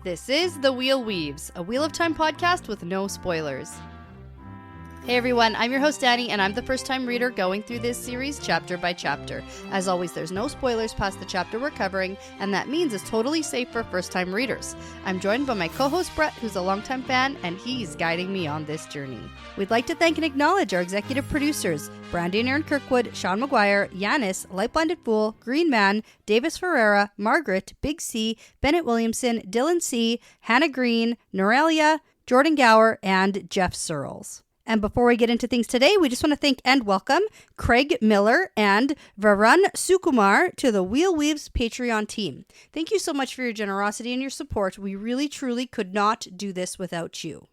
This is The Wheel Weaves, a Wheel of Time podcast with no spoilers. Hey everyone, I'm your host Dani, and I'm the first-time reader going through this series chapter by chapter. As always, there's no spoilers past the chapter we're covering, and that means it's totally safe for first-time readers. I'm joined by my co-host Brett, who's a longtime fan, and he's guiding me on this journey. We'd like to thank and acknowledge our executive producers, Brandy and Kirkwood, Sean McGuire, Yanis, LightBlindedFool, Green Man, Deyvis Ferreira, Margaret, Big C, Bennett Williamson, Dylan C, Hannah Green, Noralia, Jordan Gower, and Geof Searles. And before we get into things today, we just want to thank and welcome Craig Miller and Varun Sukumar to the Wheel Weaves Patreon team. Thank you so much for your generosity and your support. We really, truly could not do this without you.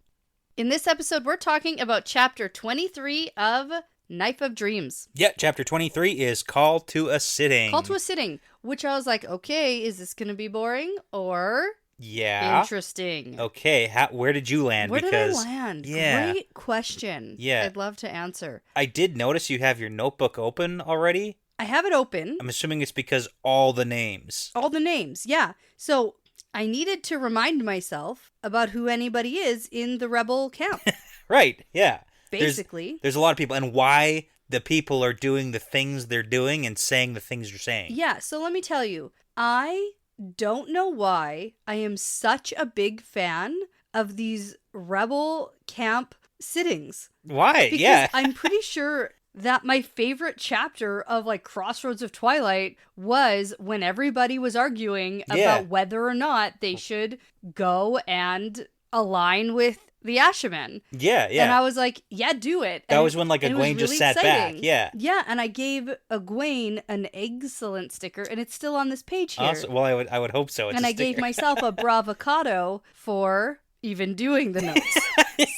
In this episode, we're talking about Chapter 23 of Knife of Dreams. Yeah, Chapter 23 is Call to a Sitting. Call to a Sitting, which I was like, okay, is this going to be boring or... Yeah. Interesting. Okay, where did you land? Where did I land? Yeah. Great question. Yeah. I'd love to answer. I did notice you have your notebook open already. I have it open. I'm assuming it's because all the names. All the names, yeah. So I needed to remind myself about who anybody is in the rebel camp. Right, yeah. Basically. There's a lot of people, and why the people are doing the things they're doing and saying the things they're saying. Yeah, so let me tell you, I don't know why I am such a big fan of these rebel camp sittings. Why? Because yeah. I'm pretty sure that my favorite chapter of like Crossroads of Twilight was when everybody was arguing about whether or not they should go and align with the Ashamen. Yeah, yeah. And I was like, yeah, do it. That was when like Egwene just sat back. Yeah. Yeah, and I gave Egwene an excellent sticker, and it's still on this page here. Awesome. Well, I would hope so. It's and a I gave sticker. myself a bravocado for even doing the notes.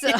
So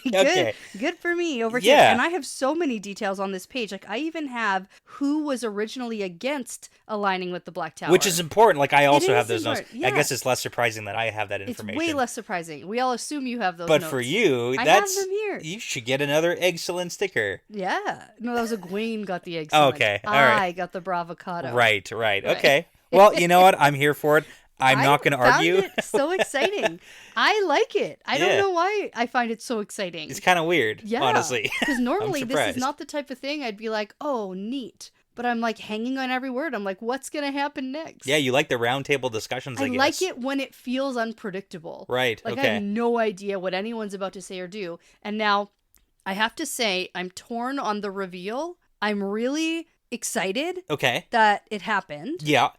Okay. good for me over here. Yeah. And I have so many details on this page. Like I even have who was originally against aligning with the Black Tower. Which is important. Like I also have is those notes. important, yeah. I guess it's less surprising that I have that It's information. way less surprising. We all assume you have those But notes. for you, I that's have them here. You should get another excellent sticker. Yeah. No, that was Egwene got the excellent. Okay, all right. I got the bravocado. Right. Okay. Well, you know what? I'm here for it. I'm not going to argue. I found it so exciting. I like it. I don't Yeah. know why I find it so exciting. It's kind of weird, Yeah. honestly. Because normally I'm this is surprised. not the type of thing I'd be like, oh, neat. But I'm like hanging on every word. I'm like, what's going to happen next? Yeah, you like the roundtable discussions, I guess. like it when it feels unpredictable. Right, Like I okay. have no idea what anyone's about to say or do. And now I have to say I'm torn on the reveal. I'm really excited Okay. that it happened. Yeah.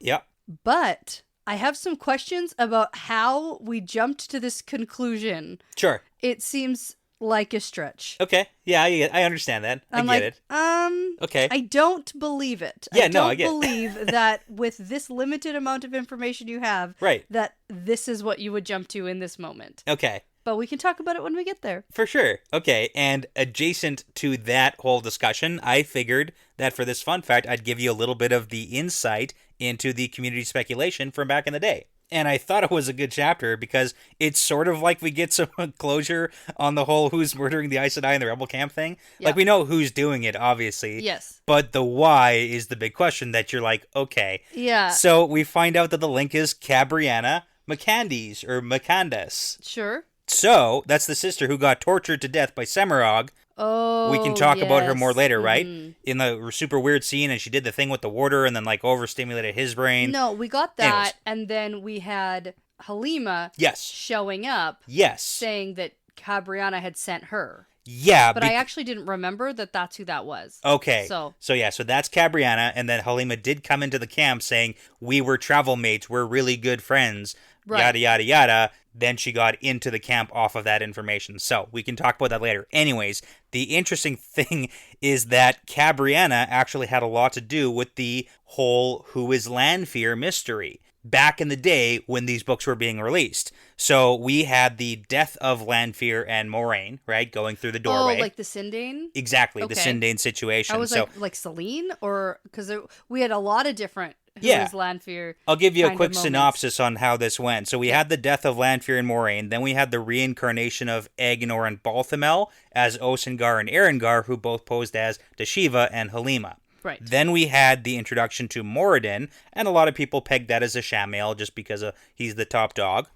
But I have some questions about how we jumped to this conclusion. Sure. It seems like a stretch. Okay. Yeah, I understand that. I'm I like, get it. Okay. I don't believe it. Yeah, I no, don't I get it. believe that with this limited amount of information you have, Right. that this is what you would jump to in this moment. Okay. But we can talk about it when we get there. For sure. Okay. And adjacent to that whole discussion, I figured that for this fun fact, I'd give you a little bit of the insight into the community speculation from back in the day. And I thought it was a good chapter because it's sort of like we get some closure on the whole who's murdering the Aes Sedai in the rebel camp thing. Yeah. Like we know who's doing it, obviously. Yes. But the why is the big question that you're like, okay. Yeah. So we find out that the link is Cabriana McCandys or McCandus. Sure. So that's the sister who got tortured to death by Semirog. Oh, We can talk about her more yes. later, right? Mhm. In the super weird scene, and she did the thing with the warder and then like overstimulated his brain. No, we got that, Anyways. and then we had Halima Yes. showing up Yes. saying that Cabriana had sent her. Yeah. But I actually didn't remember that that's who that was. Okay. So yeah, so that's Cabriana, and then Halima did come into the camp saying, we were travel mates, we're really good friends, Right. yada, yada, yada. Then she got into the camp off of that information. So we can talk about that later. Anyways, the interesting thing is that Cabriana actually had a lot to do with the whole Who is Lanfear mystery back in the day when these books were being released. So we had the death of Lanfear and Moraine, right, going through the doorway. Oh, like the Sindane? Exactly, the Okay. Sindane situation. I was so like Celine? Or, because we had a lot of different Who Yeah. is Lanfear. I'll give you a kind quick of moments. synopsis on how this went. So we had the death of Lanfear and Moraine. Then we had the reincarnation of Aegonor and Balthamel as Osengar and Erengar, who both posed as Dashiva and Halima. Right. Then we had the introduction to Moradin, and a lot of people pegged that as a Shamail just because he's the top dog.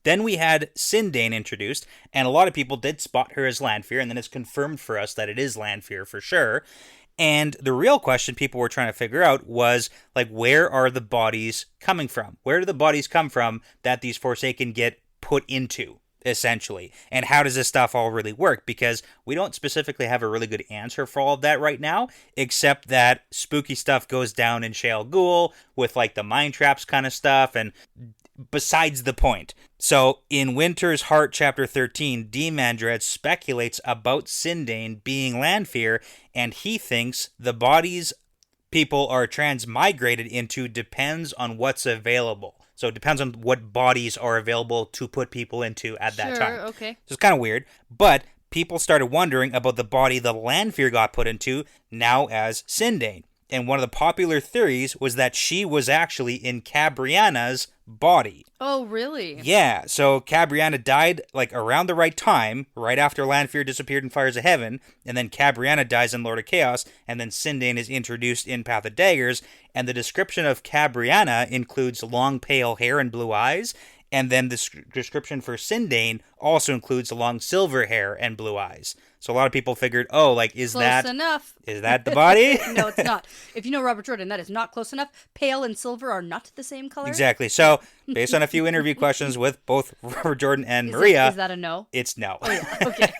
Then we had Sindane introduced, and a lot of people did spot her as Lanfear, and then it's confirmed for us that it is Lanfear for sure. And the real question people were trying to figure out was, like, where are the bodies coming from? Where do the bodies come from that these Forsaken get put into, essentially? And how does this stuff all really work? Because we don't specifically have a really good answer for all of that right now, except that spooky stuff goes down in Shale Ghul with, like, the mind traps kind of stuff, and besides the point. So, in Winter's Heart, Chapter 13, Demandred speculates about Sindane being Lanfear, and he thinks the bodies people are transmigrated into depends on what's available. So it depends on what bodies are available to put people into at that time. Sure, okay. So it's kind of weird, but people started wondering about the body the Lanfear got put into, now as Sindane. And one of the popular theories was that she was actually in Cabriana's body. Oh, really? Yeah, so Cabriana died, like, around the right time, right after Lanfear disappeared in Fires of Heaven, and then Cabriana dies in Lord of Chaos, and then Sindane is introduced in Path of Daggers, and the description of Cabriana includes long pale hair and blue eyes, and then the description for Sindane also includes long silver hair and blue eyes. So a lot of people figured, oh, like, is that the body? No, it's not. If you know Robert Jordan, that is not close enough. Pale and silver are not the same color. Exactly. So, based on a few interview questions with both Robert Jordan and Maria... Is that a no? It's no. Oh, yeah. Okay.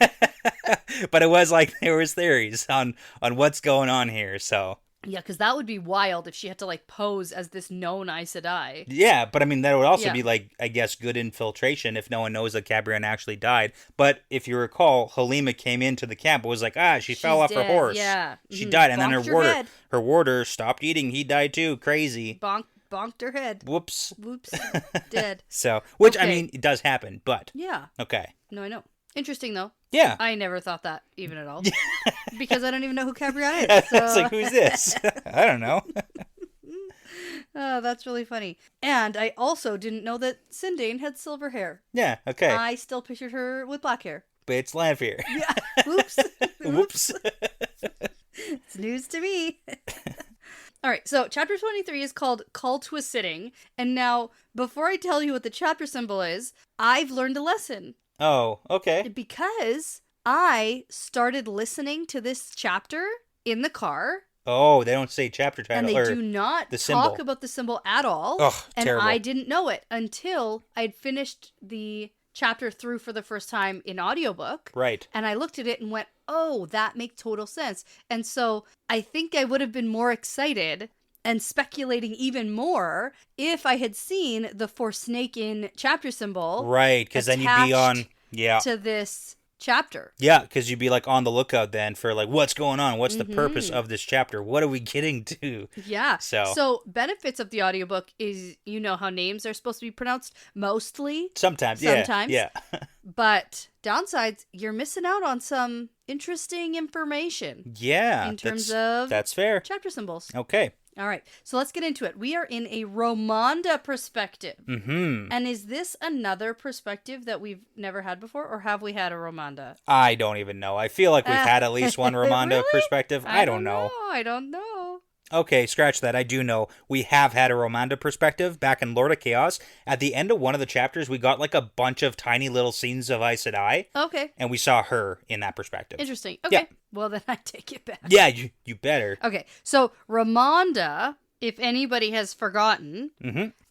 But it was like, there was theories on what's going on here, so... Yeah, because that would be wild if she had to, like, pose as this known Aes Sedai. Yeah, but I mean, that would also be, like, I guess, good infiltration if no one knows that Cabriana actually died. But if you recall, Halima came into the camp and was like, she fell off her horse. Yeah. She died, and Bonked then her warder stopped eating. He died too. Crazy. Bonked her head. Whoops. Dead. So, which, okay. I mean, it does happen, but... Yeah. Okay. No, I know. Interesting, though. Yeah. I never thought that, even at all. Because I don't even know who Cabriana is. So. It's like, who's this? I don't know. Oh, that's really funny. And I also didn't know that Sindane had silver hair. Yeah, okay. I still pictured her with black hair. But it's Lanfear. Yeah. Oops. Whoops. It's news to me. All right, so chapter 23 is called Call to a Sitting. And now, before I tell you what the chapter symbol is, I've learned a lesson. Oh, okay. Because I started listening to this chapter in the car. Oh, they don't say chapter title. And they do not talk about the symbol at all. Ugh, and terrible. I didn't know it until I'd finished the chapter through for the first time in audiobook. Right. And I looked at it and went, oh, that makes total sense. And so I think I would have been more excited and speculating even more if I had seen the Forsaken chapter symbol. Right, because then you'd be on to this chapter. Yeah, because you'd be like on the lookout then for like what's going on, what's the purpose of this chapter, what are we getting to? Yeah. So benefits of the audiobook is you know how names are supposed to be pronounced mostly. Sometimes. Yeah. But downsides, you're missing out on some interesting information. Yeah. In terms of that's fair. Chapter symbols. Okay. All right, so let's get into it. We are in a Romonda perspective. Mm-hmm. And is this another perspective that we've never had before, or have we had a Romonda? I don't even know. I feel like we've had at least one Romonda really? perspective. I don't know. I don't know. Okay, scratch that. I do know. We have had a Romonda perspective back in Lord of Chaos. At the end of one of the chapters, we got like a bunch of tiny little scenes of Aes Sedai. Okay. And we saw her in that perspective. Interesting. Okay. Yeah. Well, then I take it back. Yeah, you better. Okay, so Romonda, if anybody has forgotten,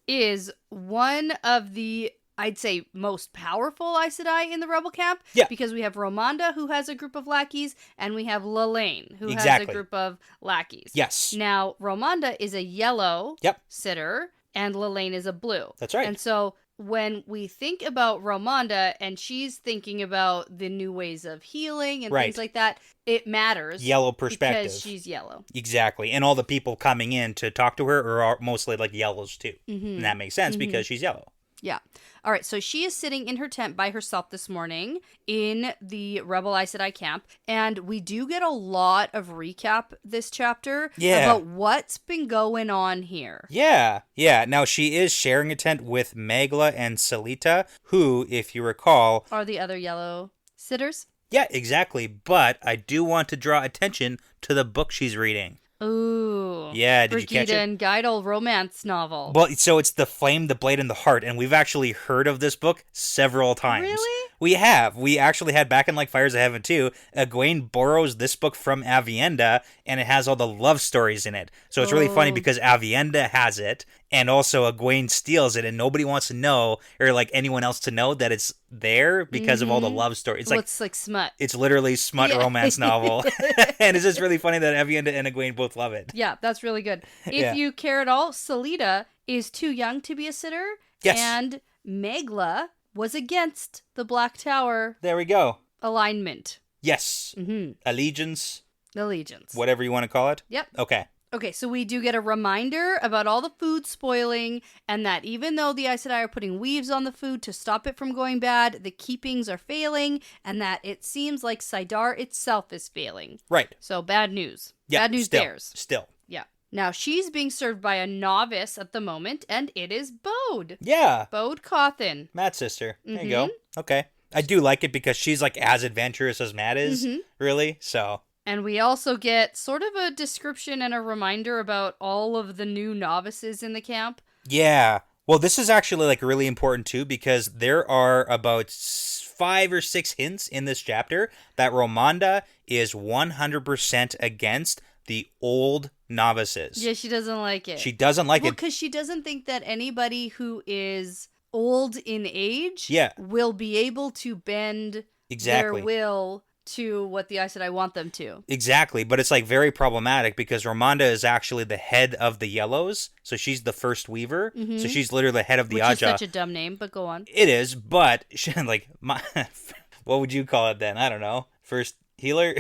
is one of the, I'd say, most powerful Aes Sedai in the Rebel camp. Yeah. Because we have Romonda, who has a group of lackeys, and we have Lelaine, who has a group of lackeys. Yes. Now, Romonda is a yellow sitter, and Lelaine is a blue. That's right. And so when we think about Romonda and she's thinking about the new ways of healing and things like that, it matters. Yellow perspective. Because she's yellow. Exactly. And all the people coming in to talk to her are mostly like yellows too. And that makes sense because she's yellow. Yeah. All right. So she is sitting in her tent by herself this morning in the Rebel Aes Sedai camp. And we do get a lot of recap this chapter about what's been going on here. Yeah. Yeah. Now she is sharing a tent with Magla and Selita, who, if you recall, are the other yellow sitters. Yeah, exactly. But I do want to draw attention to the book she's reading. Ooh. Yeah, did you catch Brigida it? and Geidel romance novel. Well, so it's The Flame, the Blade, and the Heart, and we've actually heard of this book several times. Really? We have. We actually had back in like Fires of Heaven too. Egwene borrows this book from Avienda, and it has all the love stories in it. So it's really funny because Avienda has it, and also Egwene steals it, and nobody wants to know, or like anyone else to know that it's there because of all the love stories. It's like smut. It's literally smut romance novel, and it's just really funny that Avienda and Egwene both love it. Yeah, that's really good. If you care at all, Salida is too young to be a sitter. Yes. And Megla was against the Black Tower There we go. alignment. Yes. Allegiance. Whatever you want to call it. Yep. Okay. Okay, so we do get a reminder about all the food spoiling, and that even though the Aes Sedai are putting weaves on the food to stop it from going bad, the keepings are failing, and that it seems like Saidar itself is failing. Right. So bad news. Yeah, Bad news bears. Still. Yeah. Now, she's being served by a novice at the moment, and it is Bode. Yeah. Bode Cawthon. Matt's sister. There you go. Okay. I do like it because she's like as adventurous as Matt is, really. So. And we also get sort of a description and a reminder about all of the new novices in the camp. Yeah. Well, this is actually like really important too because there are about 5 or 6 hints in this chapter that Ramonda is 100% against the old novices. Yeah, she doesn't like it. She doesn't like it. Because she doesn't think that anybody who is old in age will be able to bend their will to what the Aes Sedai want them to. Exactly, but it's like very problematic because Ramonda is actually the head of the Yellows, so she's the first Weaver, so she's literally the head of the Aja. Which is such a dumb name, but go on. It is, but she, like, what would you call it then? I don't know. First healer?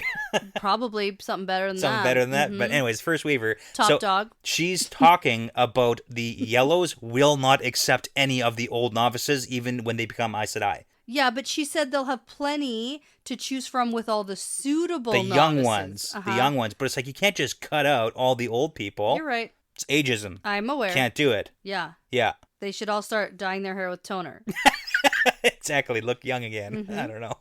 Probably something better than that. Something better than that, but anyways, first Weaver. Top dog. She's talking about the Yellows will not accept any of the old novices, even when they become Aes Sedai. Yeah, but she said they'll have plenty to choose from with all the suitable novices. Young ones. The young ones. But it's like, you can't just cut out all the old people. You're right. It's ageism. I'm aware. Can't do it. Yeah. Yeah. They should all start dyeing their hair with toner. Exactly. Look young again. I don't know.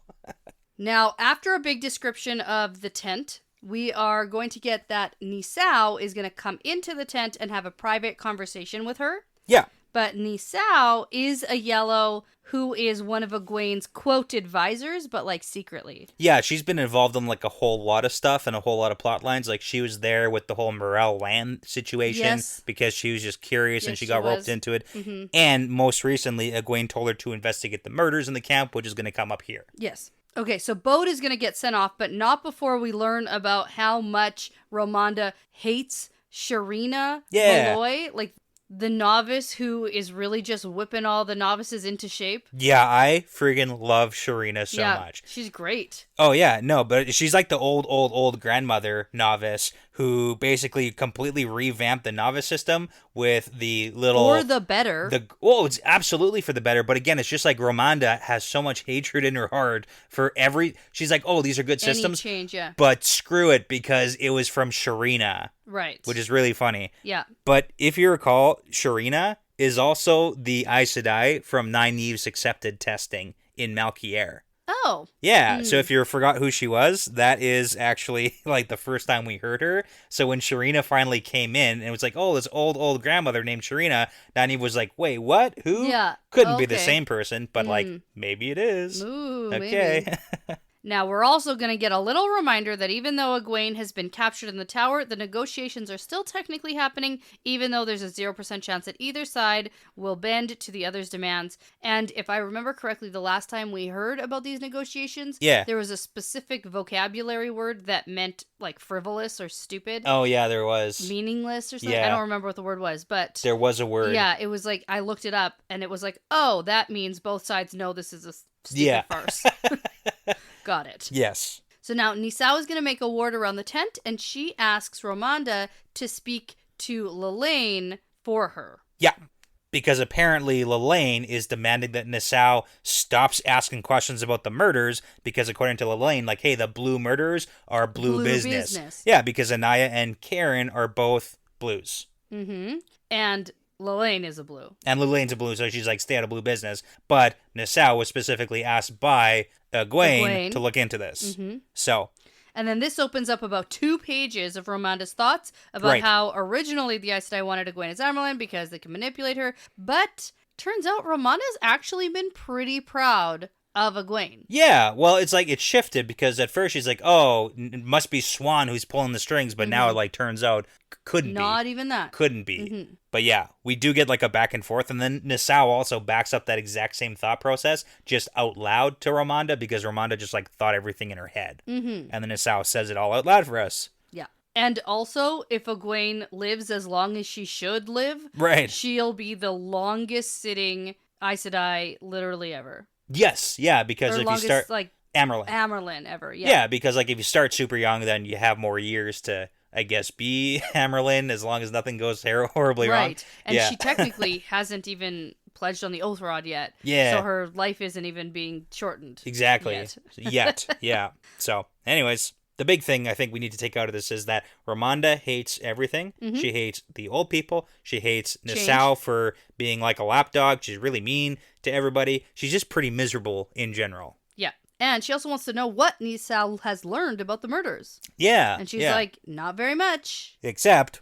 Now, after a big description of the tent, we are going to get that Nisao is going to come into the tent and have a private conversation with her. Yeah. But Nisao is a yellow who is one of Egwene's quote advisors, but like secretly. Yeah, she's been involved in like a whole lot of stuff and a whole lot of plot lines. Like she was there with the whole Morel land situation because she was just curious and she got roped into it. And most recently, Egwene told her to investigate the murders in the camp, which is going to come up here. Yes. Okay, so Bode is going to get sent off, but not before we learn about how much Ramonda hates Sharina Malloy, like the novice who is really just whipping all the novices into shape. Yeah, I friggin' love Sharina so much. She's great. Oh, yeah, no, but she's like the old grandmother novice who basically completely revamped the novice system with the little... For the better. It's absolutely for the better, but again, it's just like Ramonda has so much hatred in her heart for every... She's like, oh, these are good systems. Any change, yeah. But screw it, because it was from Sharina. Right. Which is really funny. Yeah. But if you recall, Sharina is also the Aes Sedai from Nynaeve's accepted testing in Malkier. Oh. Yeah, so if you forgot who she was, that is actually like the first time we heard her. So when Sharina finally came in and it was like, oh, this old grandmother named Sharina, Nynaeve was like, wait, what? Who? Yeah. Couldn't be the same person, but like, maybe it is. Ooh, okay. Maybe. Now, we're also going to get a little reminder that even though Egwene has been captured in the tower, the negotiations are still technically happening, even though there's a 0% chance that either side will bend to the other's demands. And if I remember correctly, the last time we heard about these negotiations, there was a specific vocabulary word that meant like frivolous or stupid. Oh, yeah, there was. Meaningless or something. I don't remember what the word was, but... There was a word. Yeah, it was like, I looked it up, and it was like, oh, that means both sides know this is a stupid farce. Got it. Yes. So now Nisao is going to make a ward around the tent, and she asks Ramonda to speak to Lelaine for her. Yeah, because apparently Lelaine is demanding that Nisao stops asking questions about the murders, because according to Lelaine, like, hey, the blue murders are blue business. Yeah, because Anaya and Karen are both blues. Mm-hmm. And Lelaine is a blue. And Lelaine's a blue, so she's like, stay out of blue business. But Nisao was specifically asked by Egwene to look into this. So. And then this opens up about 2 pages of Ramonda's thoughts about how originally the Aes Sedai wanted Egwene as Amyrlin because they can manipulate her. But turns out Ramonda's actually been pretty proud of Egwene. Yeah, well, it's like it shifted because at first she's like, oh, it must be Swan who's pulling the strings, but now it like turns out couldn't be. Not even that. Couldn't be. But yeah, we do get like a back and forth, and then Nassau also backs up that exact same thought process just out loud to Ramonda because Ramonda just like thought everything in her head. And then Nassau says it all out loud for us. Yeah. And also, if Egwene lives as long as she should live, she'll be the longest sitting Aes Sedai literally ever. Yes, yeah, because if you start like Amyrlin ever, yeah, because like if you start super young, then you have more years to, I guess, be Amyrlin as long as nothing goes horribly wrong. Right, and she technically hasn't even pledged on the oath rod yet. Yeah, so her life isn't even being shortened. Exactly. Yet. Yeah. So, anyways. The big thing I think we need to take out of this is that Ramonda hates everything. She hates the old people. She hates Nassau for being like a lapdog. She's really mean to everybody. She's just pretty miserable in general. Yeah. And she also wants to know what Nassau has learned about the murders. Yeah. And she's like, not very much. Except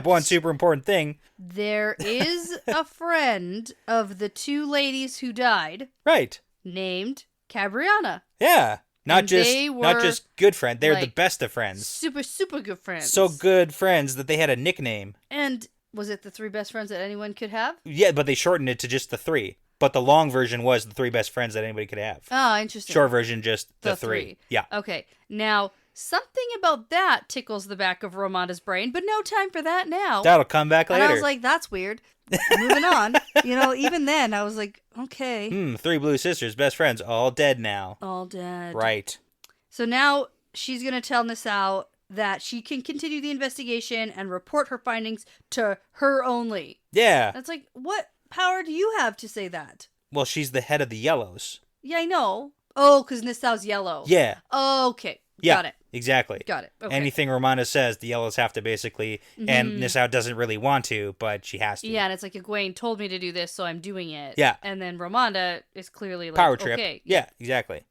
one super important thing. There is a friend of the 2 ladies who died. Right. Named Cabriana. Yeah. Not just good friends. They're the best of friends. Super, super good friends. So good friends that they had a nickname. And was it the 3 best friends that anyone could have? Yeah, but they shortened it to just the 3. But the long version was the 3 best friends that anybody could have. Oh, interesting. Short version, just the 3. Yeah. Okay. Now, something about that tickles the back of Ramonda's brain, but no time for that now. That'll come back later. And I was like, that's weird. Moving on. Even then, I was like, okay. 3 blue sisters, best friends, all dead now. All dead. Right. So now she's going to tell Nassau that she can continue the investigation and report her findings to her only. Yeah. That's like, what power do you have to say that? Well, she's the head of the Yellows. Yeah, I know. Oh, because Nassau's yellow. Yeah. Okay. Yeah, got it. Exactly. Got it. Okay. Anything Ramonda says, the Yellows have to basically, and Nassau doesn't really want to, but she has to. Yeah, and it's like, Egwene told me to do this, so I'm doing it. Yeah. And then Ramonda is clearly like, power trip. Okay. Yeah, exactly.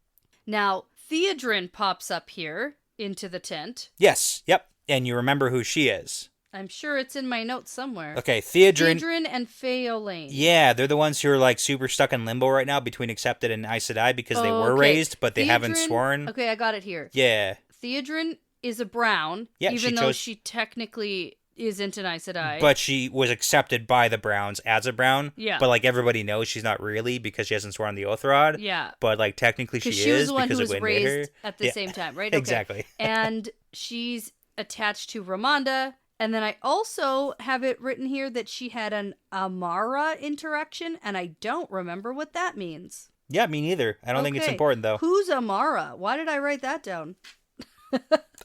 Now, Theodrin pops up here into the tent. Yes. Yep. And you remember who she is. I'm sure it's in my notes somewhere. Okay, Theodrin and Phaolane. Yeah, they're the ones who are like super stuck in limbo right now between Accepted and Aes Sedai because they were raised, but they haven't sworn. Okay, I got it here. Yeah. Theodrin is a Brown, even though she technically isn't an Aes Sedai. But she was accepted by the Browns as a Brown. Yeah. But like everybody knows she's not really because she hasn't sworn the oath rod. Yeah. But like technically she is was the one because who was Egwene raised made her. at the same time, right? Okay. Exactly. And she's attached to Ramonda. And then I also have it written here that she had an Amara interaction, and I don't remember what that means. Yeah, me neither. I don't think it's important, though. Who's Amara? Why did I write that down?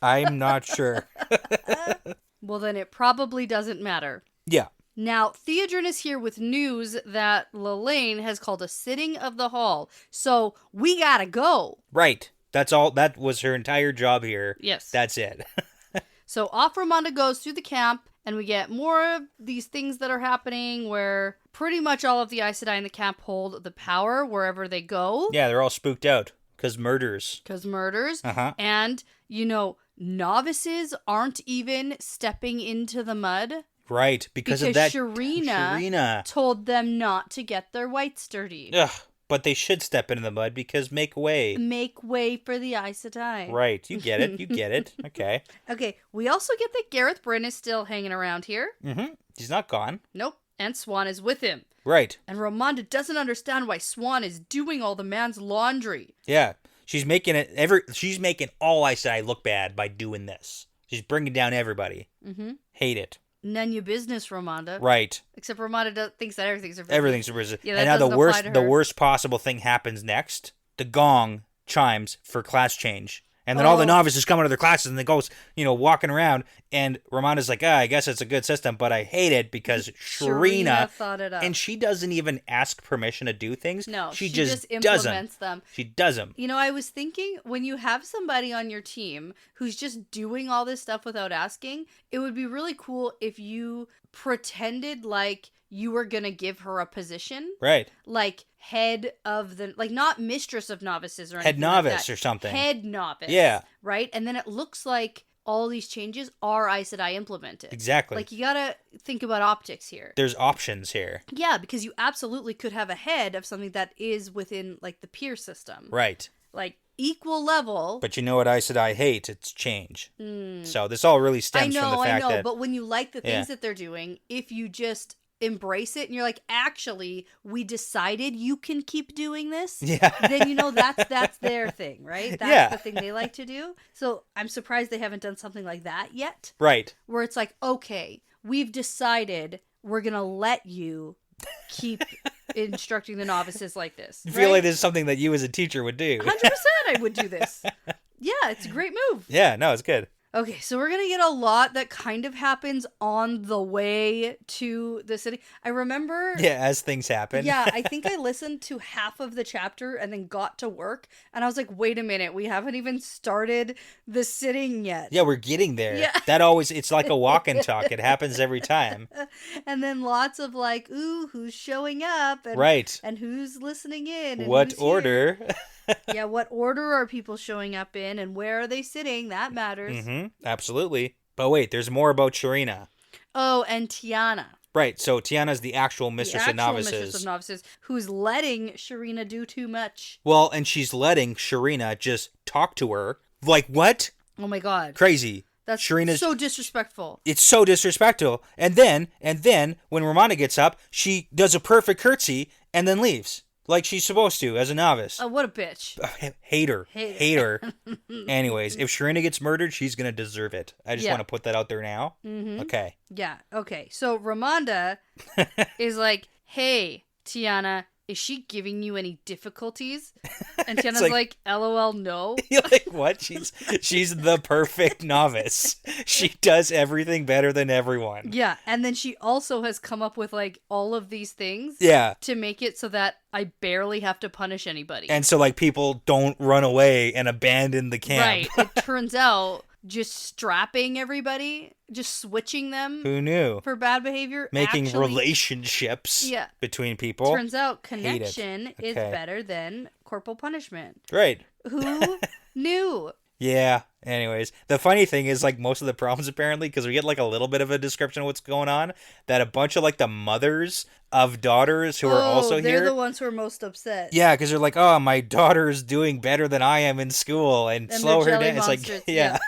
I'm not sure. Well, then it probably doesn't matter. Yeah. Now, Theodrin is here with news that Lelaine has called a sitting of the hall, so we gotta go. Right. That's all. That was her entire job here. Yes. That's it. So off Ramonda goes through the camp, and we get more of these things that are happening where pretty much all of the Aes Sedai in the camp hold the power wherever they go. Yeah, they're all spooked out. Because murders. Uh-huh. And, novices aren't even stepping into the mud. Right, because of that. Sharina told them not to get their whites dirty. Ugh. But they should step into the mud because make way. Make way for the Aes Sedai. Right. You get it. You get it. Okay. Okay. We also get that Gareth Bryn is still hanging around here. Mm-hmm. He's not gone. Nope. And Swan is with him. Right. And Ramonda doesn't understand why Swan is doing all the man's laundry. Yeah. She's making all Aes Sedai look bad by doing this. She's bringing down everybody. Mm-hmm. Hate it. None your business, Ramonda. Right. Except Ramonda thinks that everything's her business. Everything's her business. Yeah, and now the worst possible thing happens next. The gong chimes for class change. And then all the novices come out of their classes and they go, walking around. And Ramonda's like, I guess it's a good system, but I hate it because Sharina thought it up. And she doesn't even ask permission to do things. No, she just implements them. She does them. I was thinking when you have somebody on your team who's just doing all this stuff without asking, it would be really cool if you pretended like you were going to give her a position. Right. Like, head of the, like, not mistress of novices or anything Head novice like that. or something. Head novice. Yeah. Right? And then it looks like all these changes are Aes Sedai implemented. Exactly. Like, you gotta think about optics here. There's options here. Yeah, because you absolutely could have a head of something that is within, like, the peer system. Right. Like, equal level. But you know what Aes Sedai hate? It's change. So this all really stems from the fact that... but when you like the things that they're doing, if you just embrace it and you're like, actually, we decided you can keep doing this, then you know that's their thing, right? That's the thing they like to do. So I'm surprised they haven't done something like that yet. Right. Where it's like, okay, we've decided we're going to let you keep instructing the novices like this. I feel like this is something that you as a teacher would do. 100% I would do this. Yeah, it's a great move. Yeah, no, it's good. Okay, so we're going to get a lot that kind of happens on the way to the city. I remember... Yeah, as things happen. Yeah, I think I listened to half of the chapter and then got to work. And I was like, wait a minute, we haven't even started the sitting yet. Yeah, we're getting there. Yeah. That always, it's like a walk and talk. It happens every time. And then lots of like, ooh, who's showing up? And, right. And who's listening in? And what who's order? Yeah, what order are people showing up in and where are they sitting? That matters. Mm-hmm. Absolutely. But wait, there's more about Sharina. Oh, and Tiana. Right, so Tiana's the actual mistress of novices. Mistress of novices, who's letting Sharina do too much. Well, and she's letting Sharina just talk to her. Like, what? Oh my god. Crazy. That's Sharina's, so disrespectful. It's so disrespectful. And then, when Romana gets up, she does a perfect curtsy and then leaves. Like she's supposed to, as a novice. Oh, what a bitch. Hate her. Anyways, if Sharina gets murdered, she's going to deserve it. I just want to put that out there now. Mm-hmm. Okay. Yeah, okay. So Ramonda is like, hey, Tiana, is she giving you any difficulties? And Tiana's like, LOL, no. You're like, what? She's the perfect novice. She does everything better than everyone. Yeah, and then she also has come up with like all of these things to make it so that I barely have to punish anybody. And so like people don't run away and abandon the camp. Right. It turns out just strapping everybody, just switching them. Who knew? For bad behavior. Making relationships between people. Turns out connection is better than corporal punishment. Right. Who knew? Yeah. Anyways, the funny thing is like most of the problems apparently, because we get like a little bit of a description of what's going on, that a bunch of like the mothers of daughters who are also here. They're the ones who are most upset. Yeah, because they're like, oh, my daughter's doing better than I am in school and slow her down. It's like, yeah.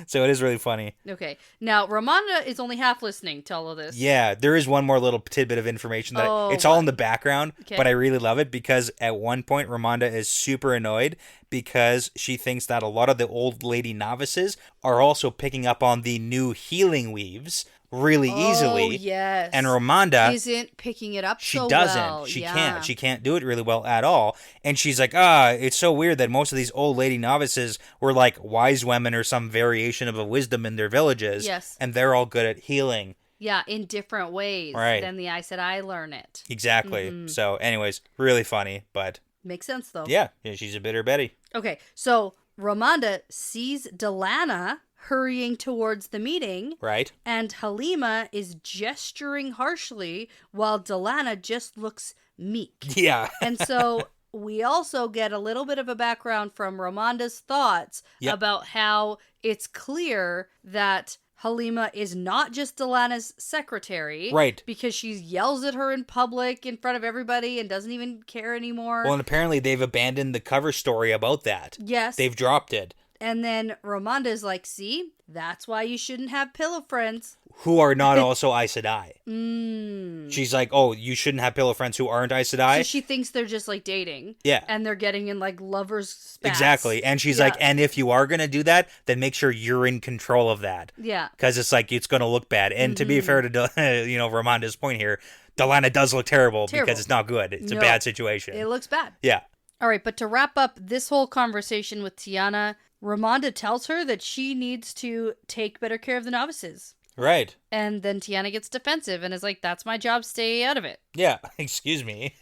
So it is really funny. Okay. Now, Ramonda is only half listening to all of this. Yeah, there is one more little tidbit of information that it's all in the background, but I really love it because at one point Ramonda is super annoyed because she thinks that a lot of the old lady novices are also picking up on the new healing weaves really easily. Oh, yes. And Ramonda isn't picking it up so well. She can't. She can't do it really well at all. And she's like, it's so weird that most of these old lady novices were like wise women or some variation of a wisdom in their villages. Yes. And they're all good at healing. Yeah, in different ways than the Aes Sedai learn it. Exactly. Mm-hmm. So anyways, really funny, but... Makes sense, though. Yeah, she's a bitter Betty. Okay, so Ramonda sees Delana hurrying towards the meeting. Right. And Halima is gesturing harshly while Delana just looks meek. Yeah. And so we also get a little bit of a background from Ramonda's thoughts about how it's clear that Halima is not just Delana's secretary. Right. Because she yells at her in public in front of everybody and doesn't even care anymore. Well, and apparently they've abandoned the cover story about that. Yes. They've dropped it. And then Ramonda's like, see, that's why you shouldn't have pillow friends. Who are not also Aes Sedai. Mm. She's like, oh, you shouldn't have pillow friends who aren't Aes Sedai? So she thinks they're just like dating. Yeah. And they're getting in like lovers' spats. Exactly. And she's like, and if you are going to do that, then make sure you're in control of that. Yeah. Because it's like, it's going to look bad. And to be fair to, Ramonda's point here, Delana does look terrible because it's not good. It's a bad situation. It looks bad. Yeah. All right, but to wrap up this whole conversation with Tiana, Ramonda tells her that she needs to take better care of the novices. Right. And then Tiana gets defensive and is like, that's my job, stay out of it. Yeah, excuse me.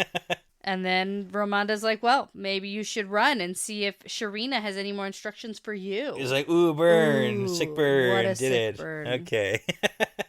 And then Ramonda's like, well, maybe you should run and see if Sharina has any more instructions for you. It's like, ooh, burn, sick burn, what a did sick it. Burn. Okay.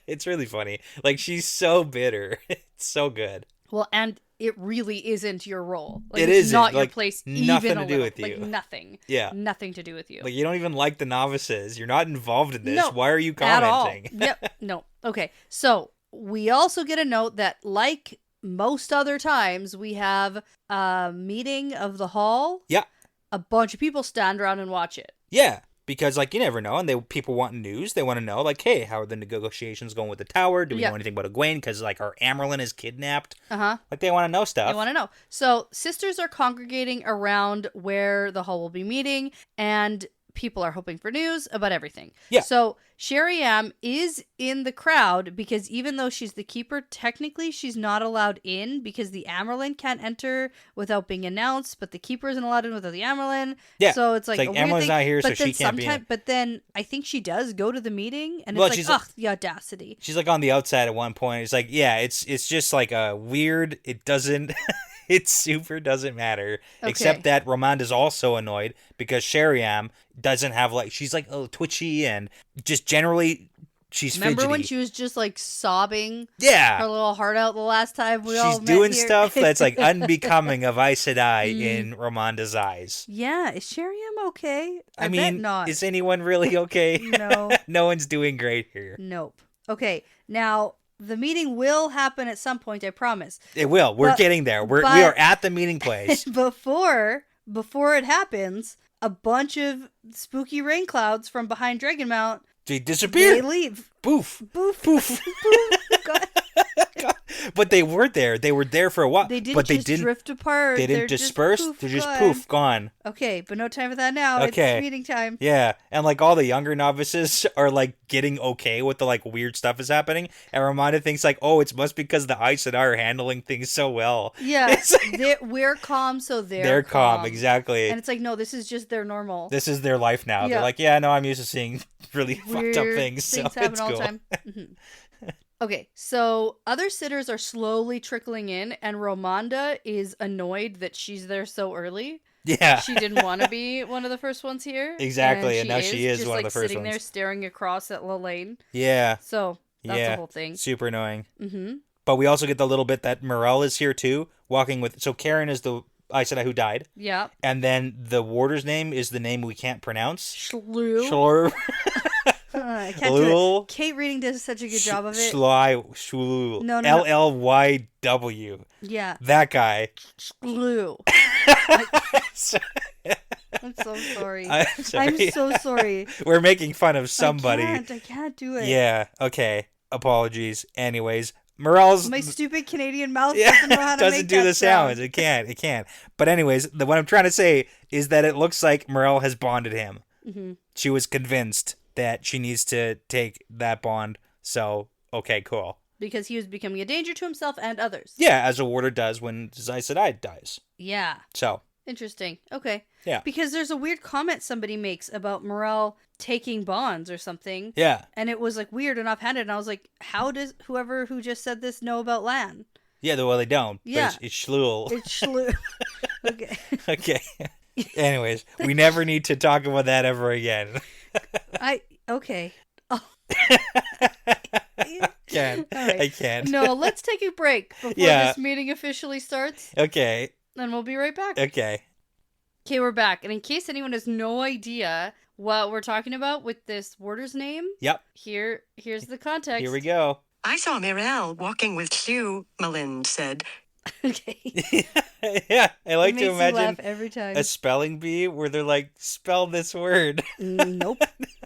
It's really funny. Like, she's so bitter. It's so good. Well, and it really isn't your role. Like, It it's isn't. not your Like, place. nothing even to a do little. with you. Like, nothing. Yeah. Nothing to do with you. Like, you don't even like the novices. You're not involved in this. No, Why are you at all. commenting? Yep. No. Okay. So we also get a note that, like most other times, we have a meeting of the hall. Yeah. A bunch of people stand around and watch it. Yeah. Because, like, you never know, and people want news. They want to know, like, hey, how are the negotiations going with the tower? Do we know anything about Egwene? Because, like, our Amerlin is kidnapped. Like, they want to know stuff. They want to know. So, sisters are congregating around where the hall will be meeting, and people are hoping for news about everything. Yeah. So, Sherry is in the crowd because even though she's the keeper, technically she's not allowed in because the Amerlin can't enter without being announced, but the keeper isn't allowed in without the Amerlin. Yeah. So it's like a weird Amerlin's thing. not here, but so then she can't be in. But then I think she does go to the meeting, and Well, it's she's like, ugh, the audacity. She's, like, on the outside at one point. It's like, yeah, it's just, like, a weird, it doesn't... It super doesn't matter. Okay. Except that Ramonda's also annoyed because Sheriam doesn't have, like, she's, like, a little twitchy and just generally she's Remember fidgety. when she was just like sobbing Yeah. her little heart out the last time we all met She's doing here? stuff that's, like, unbecoming of Aes Sedai in Ramonda's eyes. Yeah, is Sheriam okay? I bet mean, not. is anyone really okay? No. No one's doing great here. Nope. Okay, now the meeting will happen at some point, I promise. It will. We're getting there. We are at the meeting place. Before it happens, a bunch of spooky rain clouds from behind Dragonmount, They disappear. they leave. Poof. Boof. Poof. Boof. God. But they were there. They were there for a while. They didn't but just drift apart. They didn't disperse. They're just poof, gone. Okay, but no time for that now. Okay. It's meeting time. Yeah, and, like, all the younger novices are, like, getting okay with the, like, weird stuff is happening. And Ramonda thinks, like, oh, it must be because the Aes Sedai are handling things so well. Yeah, we're calm, so they're calm. Exactly. And it's like, no, this is just their normal. This is their life now. Yeah. They're like, yeah, no, I'm used to seeing really fucked up things. So happen it's all cool. the time. Okay, so other sitters are slowly trickling in, and Ramonda is annoyed that she's there so early. Yeah. She didn't want to be one of the first ones here. Exactly, and now she is just, one of like, the first sitting ones. there staring across at Lelaine. Yeah. So that's the whole thing. Super annoying. Mm-hmm. But we also get the little bit that Morel is here too, walking with. So Karen is the Aes Sedai who died. Yeah. And then the warder's name is the name we can't pronounce. Schlur. I can't do it. Kate Reading does such a good job of it. Shulu. No. LLYW. Yeah. That guy. Schlue. I'm so sorry. I'm so sorry. We're making fun of somebody. I can't do it. Yeah. Okay. Apologies. Anyways, Morel's my stupid Canadian mouth doesn't know how to doesn't make do that the sounds. It can't. But anyways, what I'm trying to say is that it looks like Morel has bonded him. Mm-hmm. She was convinced that she needs to take that bond. So, okay, cool. Because he was becoming a danger to himself and others. Yeah, as a warder does when Aes Sedai dies. Yeah. So. Interesting. Okay. Yeah. Because there's a weird comment somebody makes about Morel taking bonds or something. Yeah. And it was, like, weird and offhanded. And I was like, how does whoever who just said this know about Lan? Yeah, well, they don't. Yeah. But it's Schlul. It's Schlul. Okay. Okay. Anyways, we never need to talk about that ever again. Okay. Oh. Can't. Right. I can't. No, let's take a break before this meeting officially starts. Okay. And we'll be right back. Okay. Okay, we're back. And in case anyone has no idea what we're talking about with this warder's name, yep. Here's the context. Here we go. I saw Mirel walking with Sue, Malind said. Okay. Yeah, I like to you imagine laugh every time. a spelling bee where they're like, spell this word. Nope.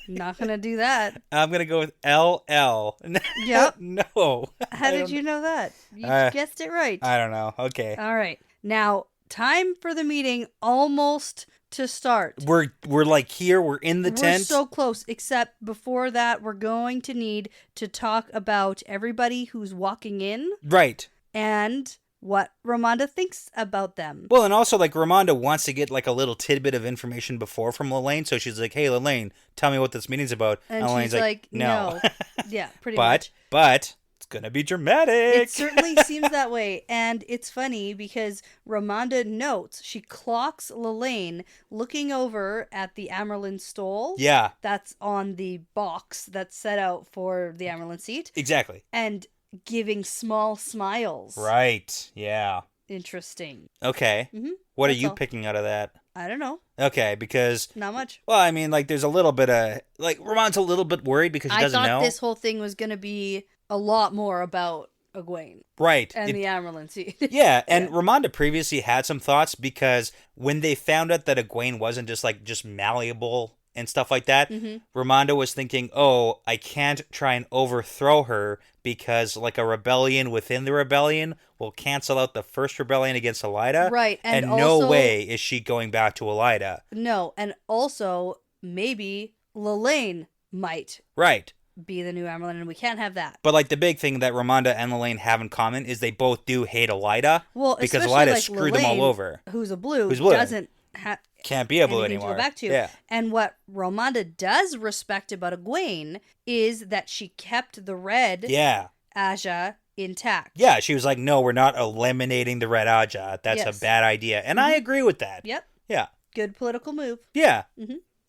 Not gonna do that. I'm gonna go with LL. Yep. No. How did you know that? You guessed it right. I don't know. Okay. All right. Now, time for the meeting almost to start. We're like here. We're in the tent. We're so close, except before that, we're going to need to talk about everybody who's walking in. Right. And what Ramonda thinks about them. Well, and also, like, Ramonda wants to get, like, a little tidbit of information before from Lelaine, so she's like, hey, Lelaine, tell me what this meeting's about. And Lelaine's she's like, no. Yeah, pretty much. But, it's gonna be dramatic. It certainly seems that way, and it's funny because Ramonda notes, she clocks Lelaine looking over at the Amerlin stole. Yeah. That's on the box that's set out for the Amerlin seat. Exactly. And giving small smiles. Right. Yeah. Interesting. Okay. Mm-hmm. What are That's you all. picking out of that? I don't know. Okay, because... Not much. Well, I mean, like, there's a little bit of... Like, Ramonda's a little bit worried because she doesn't know. I thought this whole thing was going to be a lot more about Egwene. Right. And the Amarylline Seed. Yeah, and Ramonda previously had some thoughts because when they found out that Egwene wasn't just malleable and stuff like that, Ramonda was thinking, oh, I can't try and overthrow her because like a rebellion within the rebellion will cancel out the first rebellion against Elida. Right, and no also, way is she going back to Elida. No, and also maybe Lelaine might Right. be the new Amarylline, and we can't have that. But like the big thing that Ramonda and Lelaine have in common is they both do hate Elida. Well, because especially Elida like screwed them all over. Who's a blue, Who's blue. doesn't have Can't be a blue anything anymore. to go back to. Yeah. And what Ramonda does respect about Egwene is that she kept the red Yeah. Aja intact. Yeah, she was like, no, we're not eliminating the Red Aja. That's Yes. a bad idea. And I agree with that. Yep. Yeah. Good political move. Yeah.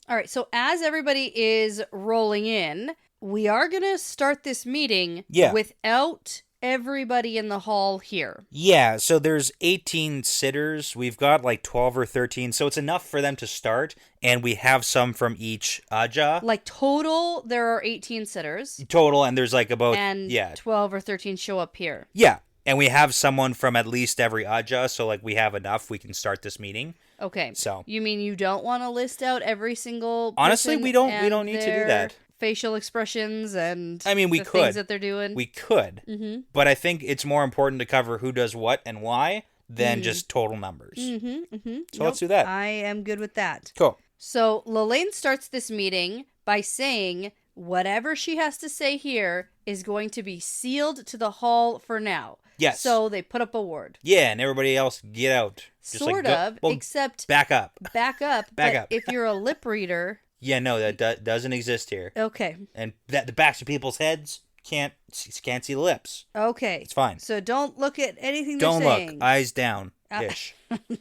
All right, so as everybody is rolling in, we are going to start this meeting without everybody in the hall here. Yeah, so there's 18 sitters. We've got like 12 or 13, so it's enough for them to start, and we have some from each Aja. Like total, there are 18 sitters. Total, and there's like about... And 12 or 13 show up here. Yeah, and we have someone from at least every Aja, so like we have enough. We can start this meeting. Okay. So you mean you don't want to list out every single honestly, person we don't and need to do their that. Facial expressions and I mean, we the could. things that they're doing. We could. But I think it's more important to cover who does what and why than just total numbers. So let's do that. I am good with that. Cool. So Lelaine starts this meeting by saying whatever she has to say here is going to be sealed to the hall for now. Yes. So they put up a ward. Yeah, and everybody else get out. Just Sort like, of, well, except back up. Back up. Back but up. If you're a lip reader. Yeah, no, that doesn't exist here. Okay. And that the backs of people's heads can't see the lips. Okay. It's fine. So don't look at anything Don't they're saying. look. Eyes down. Ish.